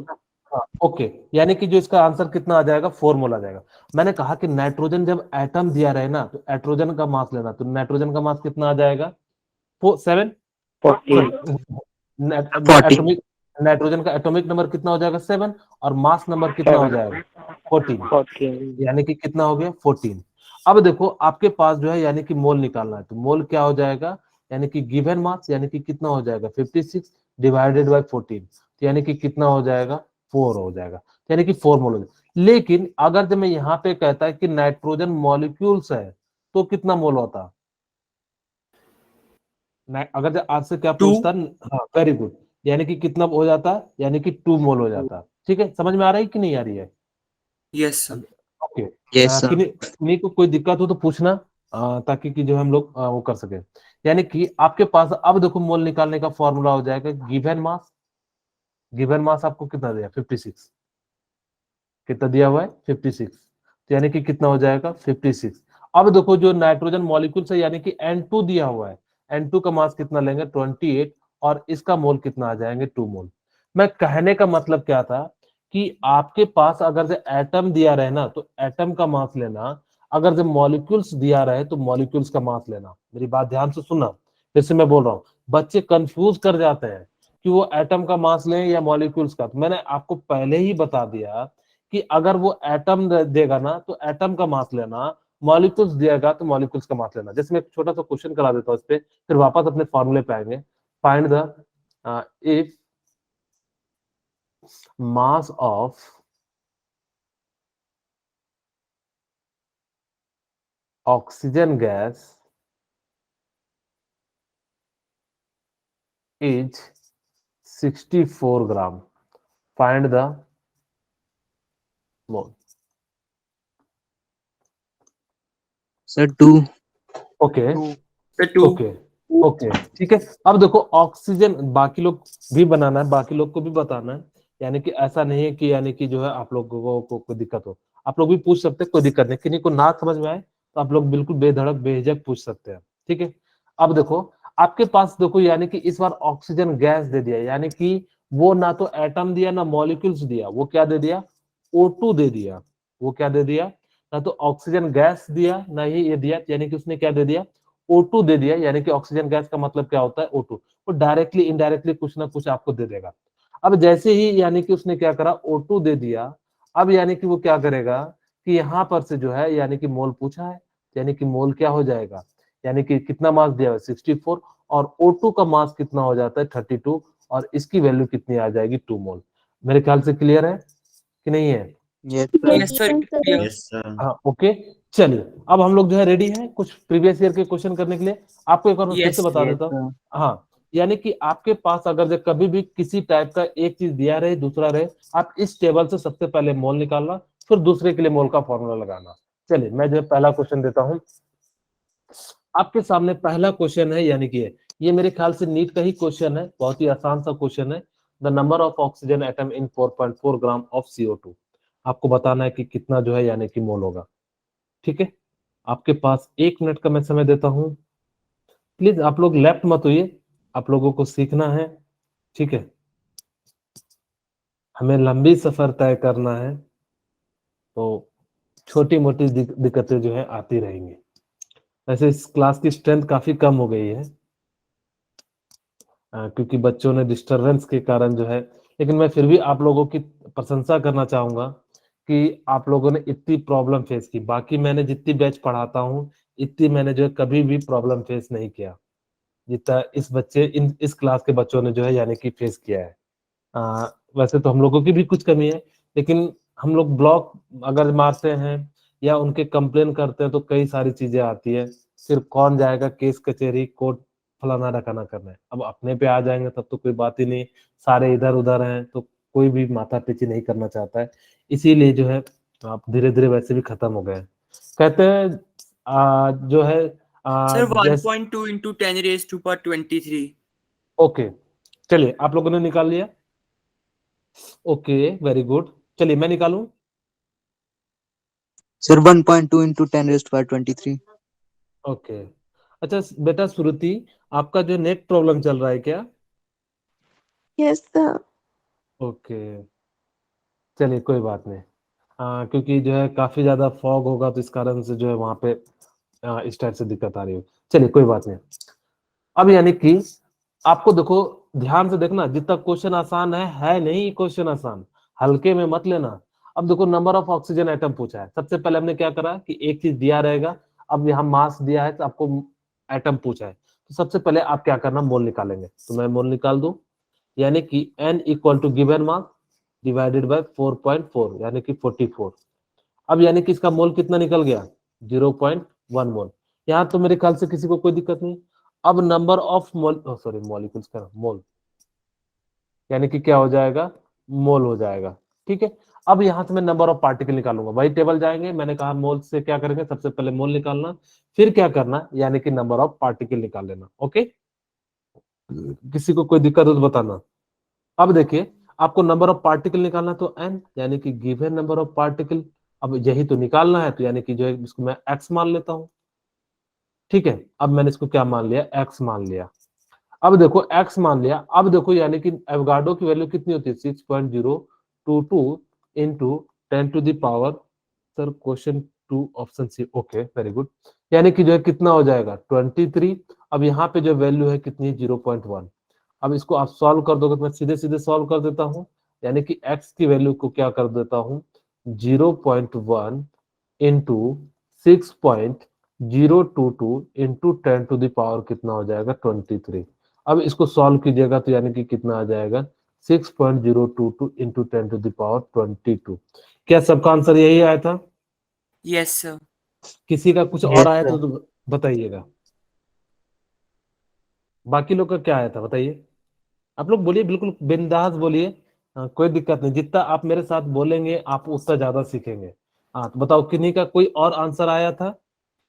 हाँ ओके, यानी कि जो इसका आंसर कितना आ जाएगा, 4 मोल आ जाएगा। मैंने कहा कि नाइट्रोजन जब एटम दिया रहे ना, तो नाइट्रोजन का मास लेना, तो नाइट्रोजन का मास कितना आ जाएगा, 7। 40 एटॉमिक नाइट्रोजन का एटॉमिक नंबर कितना हो जाएगा, 7, और मास नंबर कितना हो जाएगा, 14, यानी कि कितना हो गया, 14। अब देखो आपके पास जो है यानी कि मोल निकालना है, तो मोल क्या हो जाएगा, यानी कि गिवन मास यानी कि कितना हो जाएगा, 56 डिवाइडेड बाय 14, तो यानी कि कितना हो जाएगा, 4 हो जाएगा, यानी कि 4 मोल हो जाएगा। लेकिन अगर जब मैं यहाँ पे कहता है कि नाइट्रोजन मॉलिक्यूल्स है, तो कितना मोल होता, अगर जब आज से क्या 2. पूछता, हाँ वेरी गुड, यानी कि कितना हो जाता, यानी कि 2 मोल हो जाता। ठीक है, समझ में आ रही है कि नहीं आ रही है? Yes, sir. Okay, yes sir किन्हीं को कोई दिक्कत हो तो पूछना, ताकि कि जो हम लोग वो कर सके। यानी कि आपके पास अब देखो मोल निकालने का फॉर्मूला हो जाएगा, गिवन मास, गिवन मास आपको कितना दिया, 56, कितना दिया हुआ है, 56, तो यानी कि कितना हो जाएगा, 56। अब देखो जो नाइट्रोजन मॉलिक्यूल से यानी कि N2 दिया हुआ है, N2 का मास कितना लेंगे, 28, और इसका मोल कितना आ जाएंगे, 2 मोल। मैं कहने का मतलब क्या था कि आपके पास अगर जो एटम दिया रहे ना, तो एटम का मास लेना, अगर जो मॉलिक्यूल्स दिया रहे तो मॉलिक्यूल्स का मास लेना। मेरी बात ध्यान से सुनना, जैसे मैं बोल रहा हूँ, बच्चे कंफ्यूज कर जाते हैं कि वो एटम का मास लें या मॉलिक्यूल्स का। तो मैंने आपको पहले ही बता दिया कि अगर वो एटम देगा ना तो एटम का मास लेना, मॉलिक्यूल्स देगा तो मॉलिक्यूल्स का मास लेना। जैसे मैं एक छोटा सा क्वेश्चन करा देता हूँ इस पे, फिर वापस अपने फॉर्मूले पे आएंगे। Find the if mass of oxygen gas is 64 gram. Find the mole. Sir, 2. Okay. Sir, 2. Okay. Okay ठीक है। अब देखो ऑक्सीजन, बाकी लोग भी बनाना है, बाकी लोग को भी बताना है, यानी कि ऐसा नहीं है कि यानी कि जो है आप लोगों को कोई दिक्कत हो। आप लोग भी पूछ सकते हैं, कोई दिक्कत नहीं। किन्हीं को ना समझ में आए तो आप लोग बिल्कुल बेधड़क बेझिझक पूछ सकते हैं, ठीक है। अब देखो आपके पास देखो, यानी कि इस बार ऑक्सीजन गैस दे दिया, यानी कि वो ना तो एटम दिया ना मॉलिक्यूल्स दिया, वो क्या दे दिया, O2 दे दिया। वो क्या दे दिया, ना तो ऑक्सीजन गैस दिया ना ही ये दिया, यानी कि उसने क्या दे दिया, O2 दे दिया। यानी कि ऑक्सीजन गैस का मतलब क्या होता है, O2। वो डायरेक्टली इनडायरेक्टली कुछ ना कुछ आपको दे देगा। अब जैसे ही यानी कि उसने क्या करा, O2 दे दिया, अब यानी कि वो क्या करेगा कि यहाँ पर से जो है यानी कि मोल पूछा है, यानी कि मोल क्या हो जाएगा, यानी कि कितना मास दिया है 64, और O2 का मास कितना हो जाता है 32, और इसकी वैल्यू कितनी आ जाएगी 2 मोल। मेरे ख्याल से क्लियर है कि नहीं है? Yes, Yes, sir. Clear. Yes, sir. हाँ ओके। चलिए अब हम लोग जो है रेडी हैं कुछ प्रीवियस ईयर के क्वेश्चन करने के लिए। आपको एक बार मैं फिर से Yes. बता Yes, देता हूँ। sir. हाँ, यानी कि आपके पास अगर जो कभी भी किसी टाइप का एक चीज दिया रहे दूसरा रहे, आप इस टेबल से सबसे पहले मोल निकालना, फिर दूसरे के लिए मोल का फॉर्मूला लगाना। चलिए मैं जो है पहला क्वेश्चन देता हूँ आपके सामने। पहला क्वेश्चन है, यानी कि ये मेरे ख्याल से नीट का ही क्वेश्चन है, बहुत ही आसान सा क्वेश्चन है। The number of oxygen atom in 4.4 gram of CO2। आपको बताना है कि कितना जो है यानी कि मोल होगा, ठीक है। आपके पास 1 मिनट का मैं समय देता हूं। प्लीज आप लोग लेफ्ट मत होइए, आप लोगों को सीखना है, ठीक है। हमें लंबी सफर तय करना है, तो छोटी मोटी दिक्कतें जो है आती रहेंगी। वैसे इस क्लास की स्ट्रेंथ काफी कम हो गई है, क्योंकि बच्चों ने डिस्टरबेंस के कारण जो है, लेकिन मैं फिर भी आप लोगों की प्रशंसा करना चाहूंगा कि आप लोगों ने इतनी प्रॉब्लम फेस की। बाकी मैंने जितनी बैच पढ़ाता हूँ इतनी मैंने जो है कभी भी प्रॉब्लम फेस नहीं किया जितना इस क्लास के बच्चों ने जो है यानी कि फेस किया है। वैसे तो हम लोगों की भी कुछ कमी है, लेकिन हम लोग ब्लॉक अगर मारते हैं या उनके कंप्लेन करते हैं तो कई सारी चीजें आती है, फिर कौन जाएगा केस कचहरी कोर्ट फलाना ढकाना करने। अब अपने पे आ जाएंगे तब तो कोई बात ही नहीं, सारे इधर उधर हैं तो कोई भी माथा पीछी नहीं करना चाहता है। इसीलिए जो है आप धीरे धीरे वैसे भी खत्म हो गए। कहते हैं जो है Sir, जैस 1.2 into 10 raised to power 23. Okay, चलिए आप लोगों ने निकाल लिया, ओके वेरी गुड। चलिए मैं निकालूं। Sir, 1.2 into 10 raised to power 23. Okay अच्छा बेटा श्रुति, आपका जो नेट प्रॉब्लम चल रहा है क्या? Yes, sir. ओके चलिए कोई बात नहीं। क्योंकि जो है काफी ज्यादा फॉग होगा तो इस कारण से जो है वहां पे इस टाइप से दिक्कत आ रही हो। चलिए कोई बात नहीं। अब यानी कि आपको देखो, ध्यान से देखना, जितना क्वेश्चन आसान है नहीं क्वेश्चन आसान, हल्के में मत लेना। अब देखो नंबर ऑफ ऑक्सीजन एटम पूछा है, सबसे पहले हमने क्या करा कि एक चीज दिया रहेगा। अब यहाँ मास दिया है तो आपको एटम पूछा है, तो सबसे पहले आप क्या करना, मोल निकालेंगे। तो मैं मोल निकाल दूं, यानी कि n equal to given mass divided by 4.4 यानी कि 44। अब यानी कि इसका मोल कितना निकल गया, 0.1 मोल। यहाँ तो मेरे ख्याल से किसी को कोई दिक्कत नहीं। अब नंबर ऑफ मॉलिक्यूल्स का मोल, यानी कि क्या हो जाएगा, मोल हो जाएगा, ठीक है। अब यहां से मैं नंबर ऑफ पार्टिकल निकालूंगा, वही टेबल जाएंगे। मैंने कहा मोल से क्या करेंगे, सबसे पहले मोल निकालना, फिर क्या करना, यानी कि नंबर ऑफ पार्टिकल निकाल लेना। ओके, किसी को कोई दिक्कत हो तो बताना। अब देखिए आपको नंबर ऑफ पार्टिकल निकालना, तो n यानी कि गिवन नंबर ऑफ पार्टिकल। अब यही तो निकालना है, तो यानी कि जो है इसको मैं x मान लेता हूं, ठीक है। अब मैंने इसको क्या मान लिया, x मान लिया। अब देखो x मान लिया, अब देखो यानी कि एवोगाड्रो की वैल्यू कितनी होती है, 6.022 into 10 to the power, sir question 2 option C, okay very good. यानी कि जो है कितना हो जाएगा 23। अब यहाँ पे जो वैल्यू है कितनी है, 0.1। अब इसको आप सॉल्व कर दोगे तो मैं सीधे सीधे सॉल्व कर देता हूँ, यानी कि x की वैल्यू को क्या कर देता हूँ 0.1 into 6.022 into 10 to the power कितना हो जाएगा 23। अब इसको सॉल्व कीजिएगा तो यानी कि कितना आ जाएगा 6.022 इंटू 10 टू द पावर 22। क्या सबका आंसर यही आया था? Yes, sir. किसी का कुछ और आया तो बताइएगा। बाकी लोग का क्या आया था बताइए। आप लोग बोलिए, बिल्कुल बिंदास बोलिए। हाँ, कोई दिक्कत नहीं, जितना आप मेरे साथ बोलेंगे आप उतना ज्यादा सीखेंगे। हाँ तो बताओ, किन्हीं का कोई और आंसर आया था?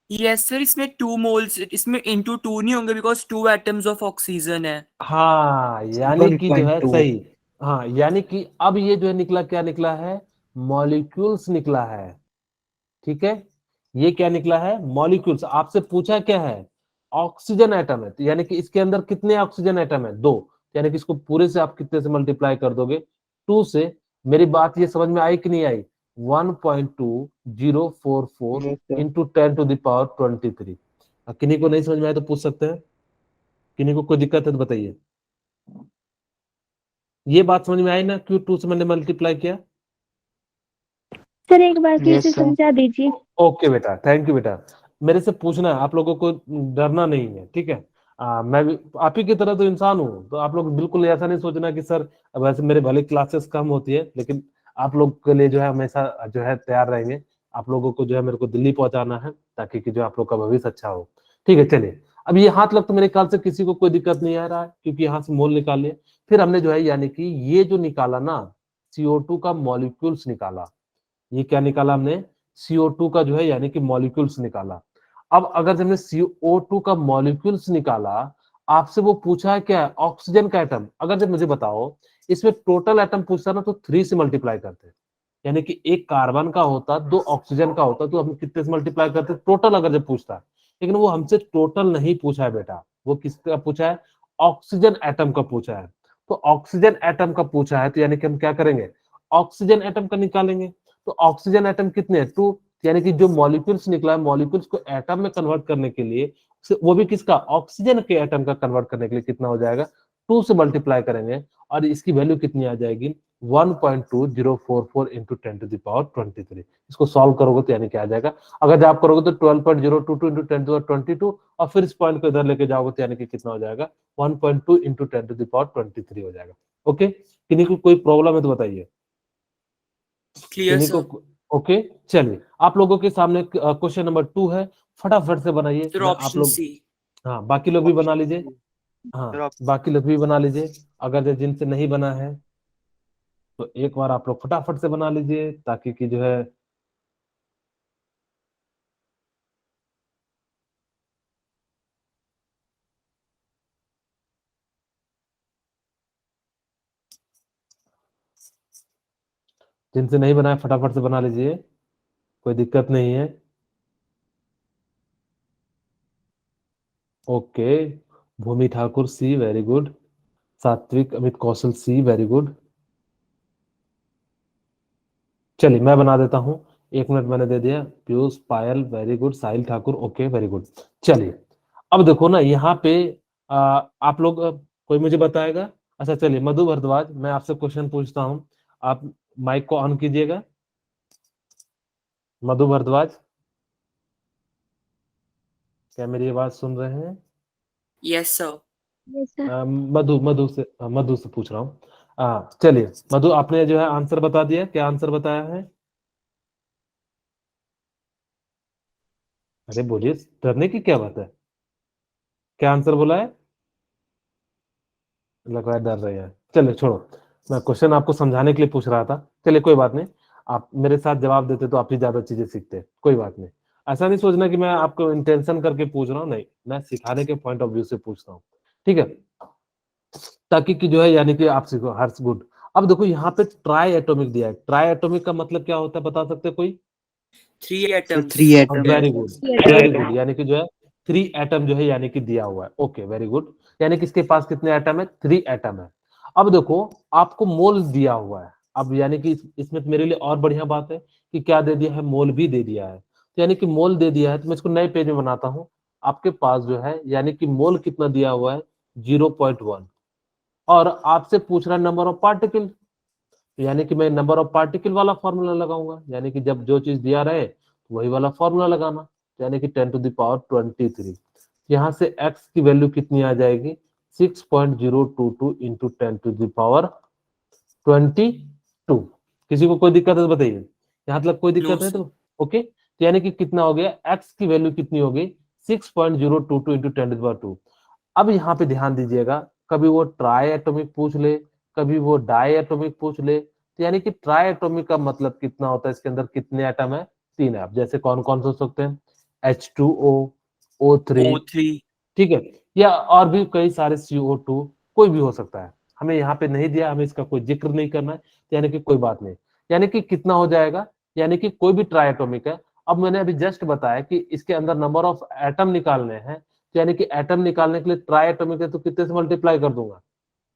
Yes, sir. इसमें 2 moles, इसमें into 2 नहीं होंगे because 2 atoms of oxygen है। हाँ यानी कि जो है 1.2 सही। हाँ यानी कि अब ये जो है निकला, क्या निकला है? मॉलिक्यूल्स निकला है। ठीक है, ये क्या निकला है? मॉलिक्यूल्स। आपसे पूछा क्या है? ऑक्सीजन एटम है, तो यानी कि इसके अंदर कितने ऑक्सीजन एटम है? 2। यानी कि इसको पूरे से आप कितने से मल्टीप्लाई कर दोगे? 2 से। मेरी बात ये समझ में आई कि नहीं आई? 1.2044 Yes, sir. Into 10 to the power 23। किन्हीं को नहीं समझ में आया तो पूछ सकते हैं, किन्हीं को कोई दिक्कत है तो बताइए। ये बात समझ में आई ना, क्यों 2 से मैंने मल्टीप्लाई किया? सर एक बार फिर Yes, से sir. समझा दीजिए। ओके बेटा, थैंक यू बेटा। मेरे से पूछना है, आप लोगों को डरना नहीं है, ठीक है? मैं भी आप ही की तरह तो इंसान हूँ, तो आप लोग बिल्कुल ऐसा नहीं सोचना कि सर वैसे मेरे भले क्लासेस कम होती है, लेकिन आप लोग के लिए जो है हमेशा जो है तैयार रहेंगे। आप लोगों को जो है मेरे को दिल्ली पहुंचाना है, ताकि कि जो आप लोग का भविष्य अच्छा हो। ठीक है, चलिए। अब ये हाथ लग तो मेरे ख्याल से किसी को कोई दिक्कत नहीं आ रहा है, क्योंकि यहाँ से मोल निकाल लिए। फिर हमने जो है यानी कि ये जो निकाला ना, CO2 का मॉलिक्यूल्स निकाला। ये क्या निकाला हमने? CO2 का जो है यानी कि मॉलिक्यूल्स निकाला। अब अगर जब हमने CO2 का मॉलिक्यूल्स निकाला, आपसे वो पूछा है क्या? ऑक्सीजन का एटम। अगर जब मुझे बताओ इसमें टोटल एटम पूछता ना, तो 3 से मल्टीप्लाई करते, यानी कि एक कार्बन का होता, 2 ऑक्सीजन का होता, तो हम कितने से मल्टीप्लाई करते टोटल, अगर जब पूछता है। लेकिन वो हमसे टोटल नहीं पूछा है बेटा, वो किसका पूछा है? ऑक्सीजन एटम का पूछा है। तो ऑक्सीजन एटम का पूछा है, तो यानी कि हम क्या करेंगे? ऑक्सीजन एटम का निकालेंगे। तो ऑक्सीजन एटम कितने हैं? 2। यानी कि जो मॉलिक्यूल्स निकला है, मॉलिक्यूल्स को एटम में कन्वर्ट करने के लिए, वो भी किसका? ऑक्सीजन के एटम का कन्वर्ट करने के लिए कितना हो जाएगा? 2 से मल्टीप्लाई करेंगे, और इसकी वैल्यू कितनी आ जाएगी? 1.2044 इंटू 10 टू द पावर 23। इसको सॉल्व करोगे तो यानी क्या आ जाएगा? अगर आप करोगे तो 12.022 इंटू 10 टू 22, और फिर इस पॉइंट को इधर लेके जाओगे तो यानी कि कितना हो जाएगा? 1.2 इंटू 10 टू द पावर 23 हो जाएगा। ओके, किन्हीं को कोई प्रॉब्लम है तो बताइए। Clear, किन्हीं sir. को? ओके, चलिए। आप लोगों के सामने क्वेश्चन नंबर 2 है, फटाफट से बनाइए। Sir, मैं आप option लोग, C. हाँ बाकी लोग भी बना लीजिए। हाँ बाकी लोग भी बना लीजिए, अगर जिनसे नहीं बना है तो एक बार आप लोग फटाफट से बना लीजिए, ताकि कि जो है जिनसे नहीं बना है फटाफट से बना लीजिए, कोई दिक्कत नहीं है। ओके, भूमि ठाकुर सी, वेरी गुड। सात्विक अमित कौशल सी, वेरी गुड। चलिए मैं बना देता हूँ, 1 मिनट मैंने दे दिया। पीयूष, पायल, वेरी गुड। साहिल ठाकुर, ओके वेरी गुड। चलिए अब देखो ना यहाँ पे आप लोग कोई मुझे बताएगा? अच्छा चलिए, मधु भारद्वाज, मैं आपसे क्वेश्चन पूछता हूँ, आप माइक को ऑन कीजिएगा। मधु भारद्वाज, क्या मेरी आवाज सुन रहे हैं? Yes, sir. Yes sir. Madhu से पूछ रहा हूँ। चलिए मधु, आपने जो है आंसर बता दिया, क्या आंसर बताया है? अरे बोलिए, डरने की क्या बात है, क्या आंसर बोला है? लग रहा है डर रहे हैं। चलिए छोड़ो, मैं क्वेश्चन आपको समझाने के लिए पूछ रहा था। चलिए कोई बात नहीं, आप मेरे साथ जवाब देते तो आप ही ज्यादा चीजें सीखते, कोई बात नहीं। ऐसा नहीं सोचना कि मैं आपको इंटेंशन करके पूछ रहा हूँ, नहीं, मैं सिखाने के पॉइंट ऑफ व्यू से पूछता हूँ, ठीक है? ताकि कि जो है यानी कि आप सीखो। हर्ष, गुड। अब देखो यहाँ पे ट्राई एटोमिक दिया है। ट्राई एटोमिक का मतलब क्या होता है, बता सकते हैं कोई? 3 So atoms. 3 atoms. Very good, very good. यानी कि जो है 3 एटम जो है यानी कि दिया हुआ है। Okay very good. यानी कि इसके पास कितने एटम है? 3 एटम है। अब देखो आपको मोल दिया हुआ है। अब यानी कि इसमें तो मेरे लिए और बढ़िया बात है कि क्या दे दिया है? मोल भी दे दिया है। तो यानी कि मोल दे दिया है, तो मैं इसको नए पेज में बनाता हूँ। आपके पास जो है यानी कि मोल कितना दिया हुआ है? 0.1। और आपसे पूछ रहा है नंबर ऑफ पार्टिकल, यानी कि मैं नंबर ऑफ पार्टिकल वाला फॉर्मूला लगाऊंगा, यानी कि जब जो चीज दिया रहे वही वाला फॉर्मूला लगाना, यानी कि 10⁻23। यहाँ से x की वैल्यू कितनी आ जाएगी 6.022 इंटू 10⁻22। किसी को कोई दिक्कत है तो बताइए, यहाँ तक कोई दिक्कत No, है तो ओके। तो यानी कि कितना हो गया, x की वैल्यू कितनी हो गई 6.022 इंटू 10⁻2। अब यहाँ पे ध्यान दीजिएगा, कभी वो ट्राई एटॉमिक पूछ ले, कभी वो डाई एटॉमिक पूछ ले, तो यानी कि ट्राई एटॉमिक का मतलब कितना होता है, इसके अंदर कितने एटम है, 3 है। अब जैसे कौन कौन से हो सकते हैं, H2O, O3, O3. ठीक है, या और भी कई सारे CO2, कोई भी हो सकता है। हमें यहाँ पे नहीं दिया, हमें इसका कोई जिक्र नहीं करना है, यानी कि कोई बात नहीं। यानी कि कितना हो जाएगा, यानी कि कोई भी ट्राई एटॉमिक है। अब मैंने अभी जस्ट बताया कि इसके अंदर नंबर ऑफ एटम निकालने हैं, यानी कि एटम निकालने के लिए ट्राई एटॉमिक है तो कितने से मल्टीप्लाई कर दूंगा,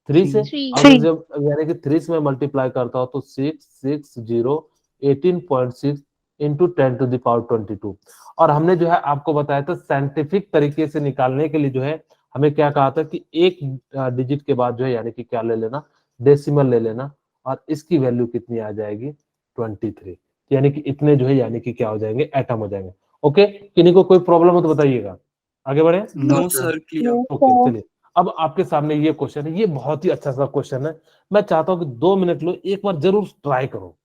3 से। 3 अगर जब यानी कि 3 से मैं मल्टीप्लाई करता हूं तो 660 इंटू 10⁻22। और हमने जो है आपको बताया था साइंटिफिक तरीके से निकालने के लिए जो है हमें क्या कहा था कि एक डिजिट के बाद जो है यानी कि क्या ले लेना, डेसिमल ले लेना, और इसकी वैल्यू कितनी आ जाएगी 23। यानी कि इतने जो है यानी कि क्या हो जाएंगे, एटम हो जाएंगे। ओके, किन्हीं को कोई प्रॉब्लम हो तो बताइएगा, आगे बढ़े। No, sir. Clear. ओके चलिए, अब आपके सामने ये क्वेश्चन है, ये बहुत ही अच्छा सा क्वेश्चन है। मैं चाहता हूँ कि 2 मिनट लो, एक बार जरूर ट्राई करो,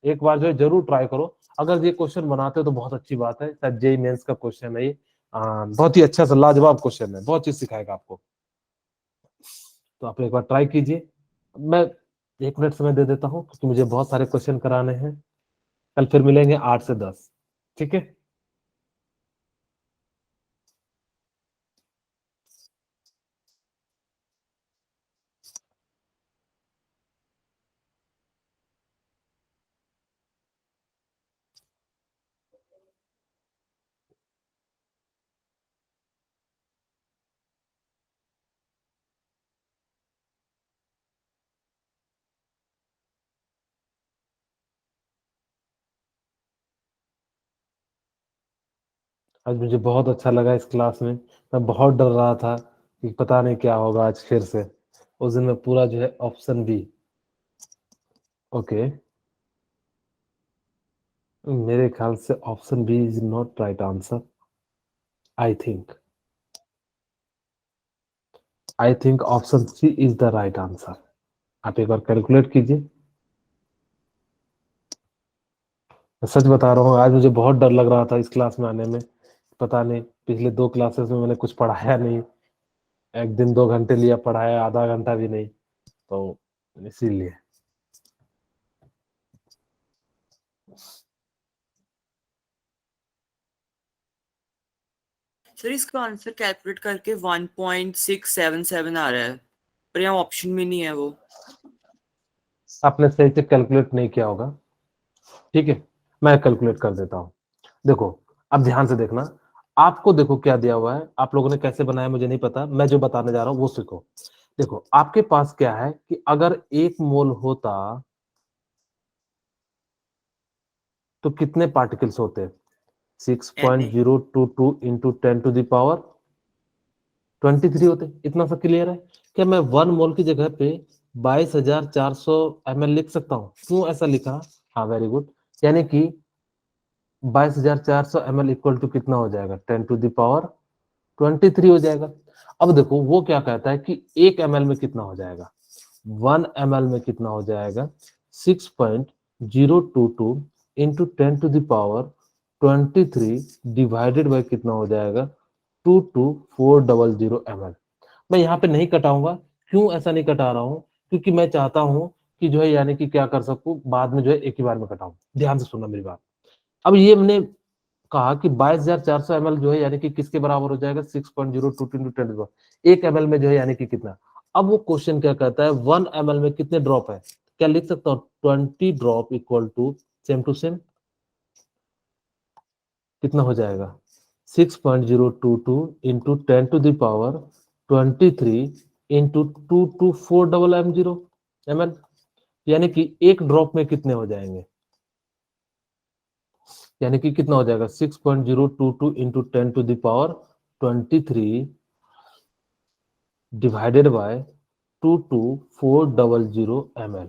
एक बार जो है जरूर ट्राई करो। अगर ये क्वेश्चन बनाते हो तो बहुत अच्छी बात है, शायद जेई मेंस का क्वेश्चन है ये। बहुत ही अच्छा सा लाजवाब क्वेश्चन है, बहुत चीज सिखाएगा आपको, तो आप एक बार ट्राई कीजिए। मैं 1 मिनट समय दे देता हूँ क्योंकि मुझे बहुत सारे क्वेश्चन कराने हैं। कल फिर मिलेंगे 8 से 10, ठीक है। आज मुझे बहुत अच्छा लगा इस क्लास में। मैं बहुत डर रहा था कि पता नहीं क्या होगा आज फिर से। उस दिन में पूरा जो है ऑप्शन बी, ओके, मेरे ख्याल से option B is not right answer. I think option C is the right answer. आप एक बार कैलकुलेट कीजिए। मैं सच बता रहा हूँ, आज मुझे बहुत डर लग रहा था इस क्लास में आने में। पता नहीं, पिछले 2 क्लासेस में मैंने कुछ पढ़ाया नहीं, एक दिन 2 घंटे लिया पढ़ाया, आधा घंटा भी नहीं, तो इसीलिए। सर इसका आंसर कैलकुलेट करके 1.677 आ रहा है, पर यहाँ ऑप्शन में नहीं है वो। आपने सही से कैलकुलेट नहीं किया होगा, ठीक है, मैं कैलकुलेट कर देता हूँ। देखो, अब ध्यान से देखना, आपको देखो क्या दिया हुआ है, आप लोगों ने कैसे बनाया मुझे नहीं पता, मैं जो बताने जा रहा हूँ वो सीखो। देखो आपके पास क्या है कि अगर 1 मोल होता तो कितने पार्टिकल्स होते, 6.022 इंटू 10⁻23 होते। इतना सा क्लियर है। क्या मैं 1 मोल की जगह पे 22,400 ml लिख सकता हूँ? क्यों ऐसा लिखा? हाँ वेरी गुड, यानी कि 22,400 ml इक्वल टू कितना हो जाएगा, 10⁻23 हो जाएगा। अब देखो वो क्या कहता है कि 1 ml में कितना हो जाएगा, 1 ml में कितना हो जाएगा, 6.022 इंटू 10⁻23 डिवाइडेड बाय कितना हो जाएगा, 22400 ml। मैं यहाँ पे नहीं कटाऊंगा। क्यों ऐसा नहीं कटा रहा हूँ? क्योंकि मैं चाहता हूँ कि जो है यानी कि क्या कर सकूं, बाद में जो है एक ही बार में कटाऊं। ध्यान से सुनना मेरी बात। अब ये हमने कहा कि 22,400 ml जो है यानी कि किसके बराबर हो जाएगा, 6.022 इंटू 10। 1 ml में जो है यानी कि कितना। अब वो क्वेश्चन क्या कहता है, 1 ml में कितने ड्रॉप है? क्या लिख सकता हूँ, 20 ड्रॉप इक्वल टू सेम कितना हो जाएगा, 6.022 इंटू 10⁻23 इंटू 22400 ml, यानी कि एक ड्रॉप में कितने हो जाएंगे, यानी कि कितना हो जाएगा, 6.022 इंटू 10⁻23 डिवाइडेड बाय 22400 ml।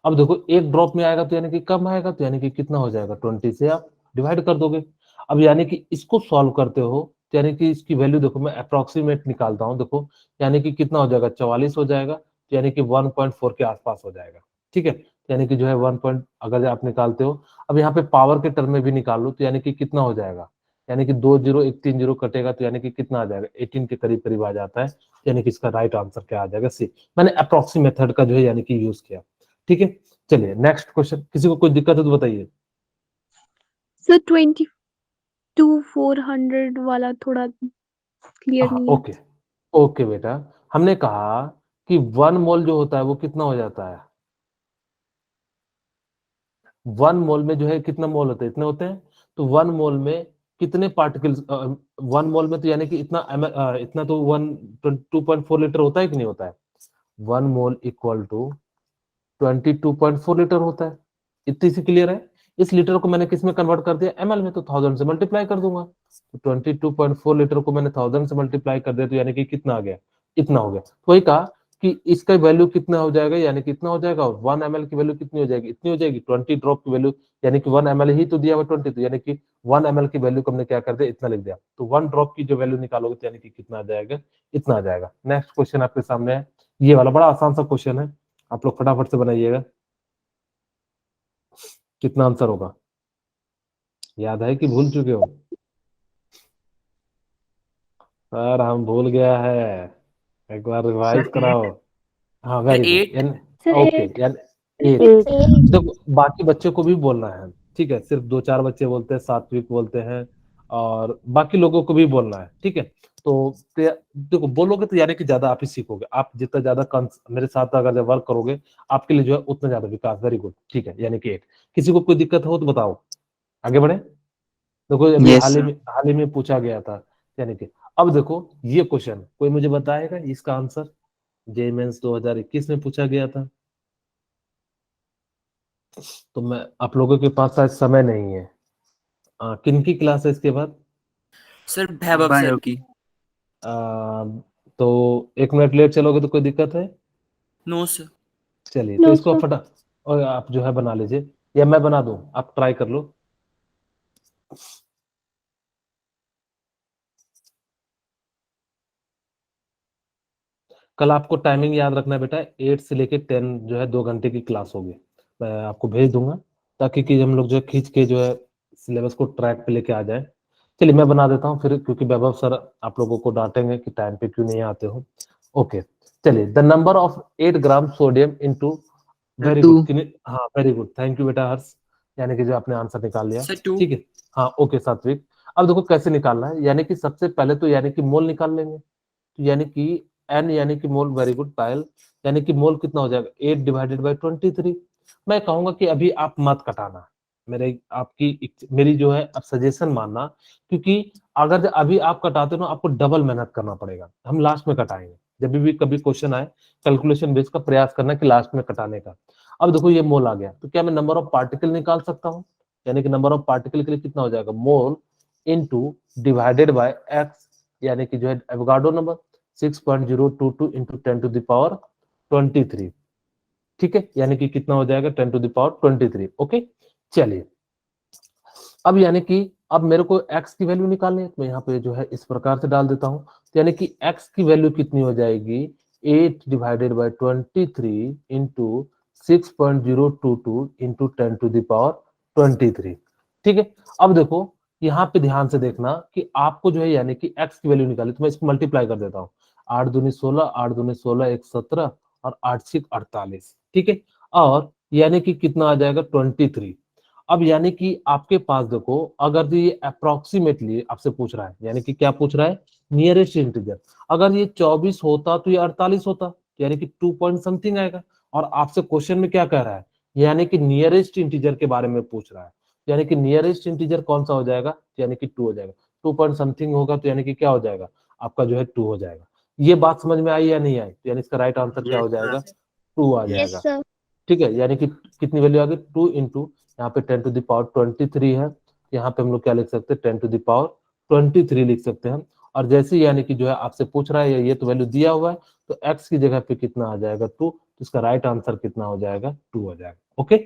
अब देखो एक ड्रॉप में आएगा तो यानी कि कम आएगा, तो यानी कि कितना हो जाएगा, 20 से आप डिवाइड कर दोगे। अब यानी कि इसको सॉल्व करते हो तो यानी कि इसकी वैल्यू देखो मैं अप्रोक्सीमेट निकालता हूं, देखो यानी कि कितना हो जाएगा, 44 हो जाएगा, तो यानी कि 1.4 के आसपास हो जाएगा। ठीक है, यानी कि जो है 1 पॉइंट अगर आप निकालते हो, अब यहाँ पे पावर के टर्म में भी निकाल लो तो यानी कि कितना हो जाएगा, यानी कि 2 0 1 3 0 कटेगा तो यानी कि कितना आ जाएगा, 18 के करीब करीब आ जाता है। यानी कि इसका राइट आंसर क्या आ जाएगा, सी। मैंने अप्रोक्सी मेथड का जो है यानी कि यूज किया। ठीक है, चलिए नेक्स्ट क्वेश्चन। किसी को कोई दिक्कत है तो बताइए। सर 22,400 वाला थोड़ा क्लियर हाँ नहीं है। ओके, ओके बेटा, हमने कहा कि 1 मोल जो होता है वो कितना हो जाता है, 1 मोल में जो है कितना मोल होते हैं, इतने होते हैं। तो 1 मोल में कितने पार्टिकल्स, 1 मोल में तो यानी कि इतना इतना तो 2.4 लीटर होता है कि नहीं होता है। 1 मोल इक्वल टू 22.4 लीटर होता है। इतनी सी क्लियर है। इस लीटर को मैंने किस में कन्वर्ट कर दिया, एमएल में, तो 1000 से मल्टीप्लाई कर दूंगा। तो 22.4 लीटर को मैंने 1000 से मल्टीप्लाई कर दिया तो यानी कि कितना आ गया, इतना हो गया। तो वही कहा कि इसका वैल्यू कितना हो जाएगा, यानी कि इतना हो जाएगा, और 1 ml की वैल्यू कितनी हो जाएगी, इतनी हो जाएगी। 20 ड्रॉप की वैल्यू यानी कि 1 ml ही तो दिया हुआ 20, तो यानी कि 1 ml की वैल्यू को हमने क्या कर दिया, इतना लिख दिया। तो 1 ड्रॉप की जो वैल्यू निकालोगे तो यानी कि कितना आ जाएगा, इतना आ जाएगा। नेक्स्ट क्वेश्चन आपके सामने है, ये वाला बड़ा आसान सा क्वेश्चन है, आप लोग फटाफट से बनाइएगा। कितना आंसर होगा, याद है कि भूल चुके हो? सर हम भूल गया है, एक बार रिवाइज सर कराओ। हाँ वेरी गुड, 8। यानी सर ओके, 8। यानी 8। देखो बाकी बच्चों को भी बोलना है, ठीक है, सिर्फ 2 4 बच्चे बोलते हैं, सात्विक बोलते हैं, और बाकी लोगों को भी बोलना है। ठीक है, तो देखो बोलोगे तो यानी कि ज्यादा आप ही सीखोगे। आप जितना ज्यादा मेरे साथ अगर जब वर्क करोगे, आपके लिए जो है उतना ज्यादा विकास। वेरी गुड, ठीक है, यानी कि 8। किसी को कोई दिक्कत हो तो बताओ, आगे बढ़े। देखो अभी Yes, sir. हाल ही में पूछा गया था, यानी कि अब देखो ये क्वेश्चन कोई मुझे बताएगा इसका आंसर, जे मेंस 2021 में पूछा गया था। तो मैं, आप लोगों के पास शायद समय नहीं है। किन की क्लास है इसके बाद? सर वैभव सर की। आ, तो 1 मिनट लेट चलोगे तो कोई दिक्कत है? No sir. चलिए, तो नो इसको सर। फटा और आप जो है बना लीजिए, या मैं बना दूं, आप ट्राई कर लो। कल आपको टाइमिंग याद रखना है बेटा, 8 से लेके 10 जो है 2 घंटे की क्लास होगी। मैं आपको भेज दूंगा ताकि कि हम लोग जो है खींच के जो है सिलेबस को ट्रैक पे लेके आ जाए। चलिए मैं बना देता हूँ फिर, क्योंकि वैभव सर आप लोगों को डांटेंगे कि टाइम पे क्यों नहीं आते हो। ओके, चलिए, the number of 8 gram sodium into, very good, 2. हाँ वेरी गुड, थैंक यू बेटा हर्ष, यानी कि जो आपने आंसर निकाल लिया। सर 2। ठीक है, हाँ ओके सात्विक। अब देखो कैसे निकालना है, यानी कि सबसे पहले तो यानी कि मोल निकाल लेंगे, तो यानी कि एन यानी कि मोल, वेरी गुड पायल, यानी कि मोल कितना हो जाएगा, 8 डिवाइडेड बाई 23। मैं कहूंगा कि अभी आप मत कटाना, मेरी जो है अब सजेशन मानना, क्योंकि अगर अभी आप कटाते हो ना आपको डबल मेहनत करना पड़ेगा, हम लास्ट में कटाएंगे। जब भी कभी क्वेश्चन आए कैलकुलेशन बेस का प्रयास करना कि लास्ट में कटाने का। अब देखो ये मोल आ गया, तो क्या मैं नंबर ऑफ पार्टिकल निकाल सकता हूँ, यानी कि नंबर ऑफ पार्टिकल के लिए कितना हो जाएगा, mole into divided by X, यानी कि जो है Avogadro number 6.022 into 10 to the power 23। ठीक है, यानी कि कितना हो जाएगा, 10 टू द पावर 23। ओके, चलिए अब यानी कि अब मेरे को x की वैल्यू निकालनी है, तो मैं यहाँ पे जो है इस प्रकार से डाल देता हूँ। तो यानी कि x की वैल्यू कितनी हो जाएगी, 8 divided by 23 into 6.022 into 10 to the power 23। ठीक है, अब देखो यहाँ पे ध्यान से देखना कि आपको जो है यानी कि x की वैल्यू निकाली, तो मैं इसको मल्टीप्लाई कर देता हूँ। 8 दूनी 16, 8 दूनी 16, 1 17, और 8 6 48। ठीक है, और यानी कि कितना आ जाएगा, 23। अब यानी कि आपके पास देखो, अगर ये अप्रोक्सीमेटली आपसे पूछ रहा है, यानी कि क्या पूछ रहा है, नियरेस्ट इंटीजर, अगर ये 24 होता तो ये 48 होता, यानी कि 2 पॉइंट समथिंग आएगा। और आपसे क्वेश्चन में क्या कह रहा है, यानी कि नियरेस्ट इंटीजर के बारे में पूछ रहा है, यानी कि नियरेस्ट इंटीजर कौन सा हो जाएगा, यानी कि 2 हो जाएगा। 2 पॉइंट समथिंग होगा तो यानी कि क्या हो जाएगा, आपका जो है 2 हो जाएगा। ये बात समझ में आई या नहीं आई, तो यानी इसका राइट आंसर क्या हो जाएगा, 2 आ यस जाएगा। सर। ठीक है, यानी कि कितनी वैल्यू आ गई, 2 इंटू यहाँ पे 10 टू द पावर 23 है, यहाँ पे हम लोग क्या लिख सकते हैं, 10 टू द पावर 23 लिख सकते हैं। और जैसे ही यानी कि जो है आपसे पूछ रहा है ये तो वैल्यू दिया हुआ है, तो x की जगह पे कितना आ जाएगा 2, तो इसका राइट आंसर कितना हो जाएगा 2 हो जाएगा। ओके,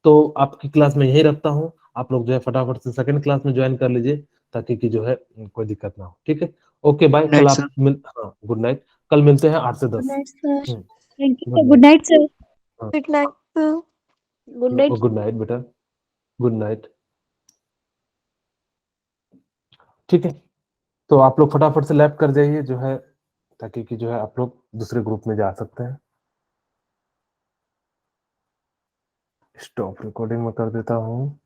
तो आपकी क्लास में यही रखता हूँ, आप लोग जो है फटाफट से सेकंड क्लास में ज्वाइन कर लीजिए ताकि कि जो है कोई दिक्कत ना हो। ठीक है, ओके बाय, Good कल night, आप sir. हाँ गुड नाइट, कल मिलते हैं 8 से Good 10। night, sir. Thank you good sir, good night, night sir. Good night, sir. Good night. Good night बेटा, गुड नाइट। ठीक है, तो आप लोग फटाफट से लैब कर जाइए जो है, ताकि कि जो है आप लोग दूसरे ग्रुप में जा सकते हैं। स्टॉप रिकॉर्डिंग में कर देता हूँ।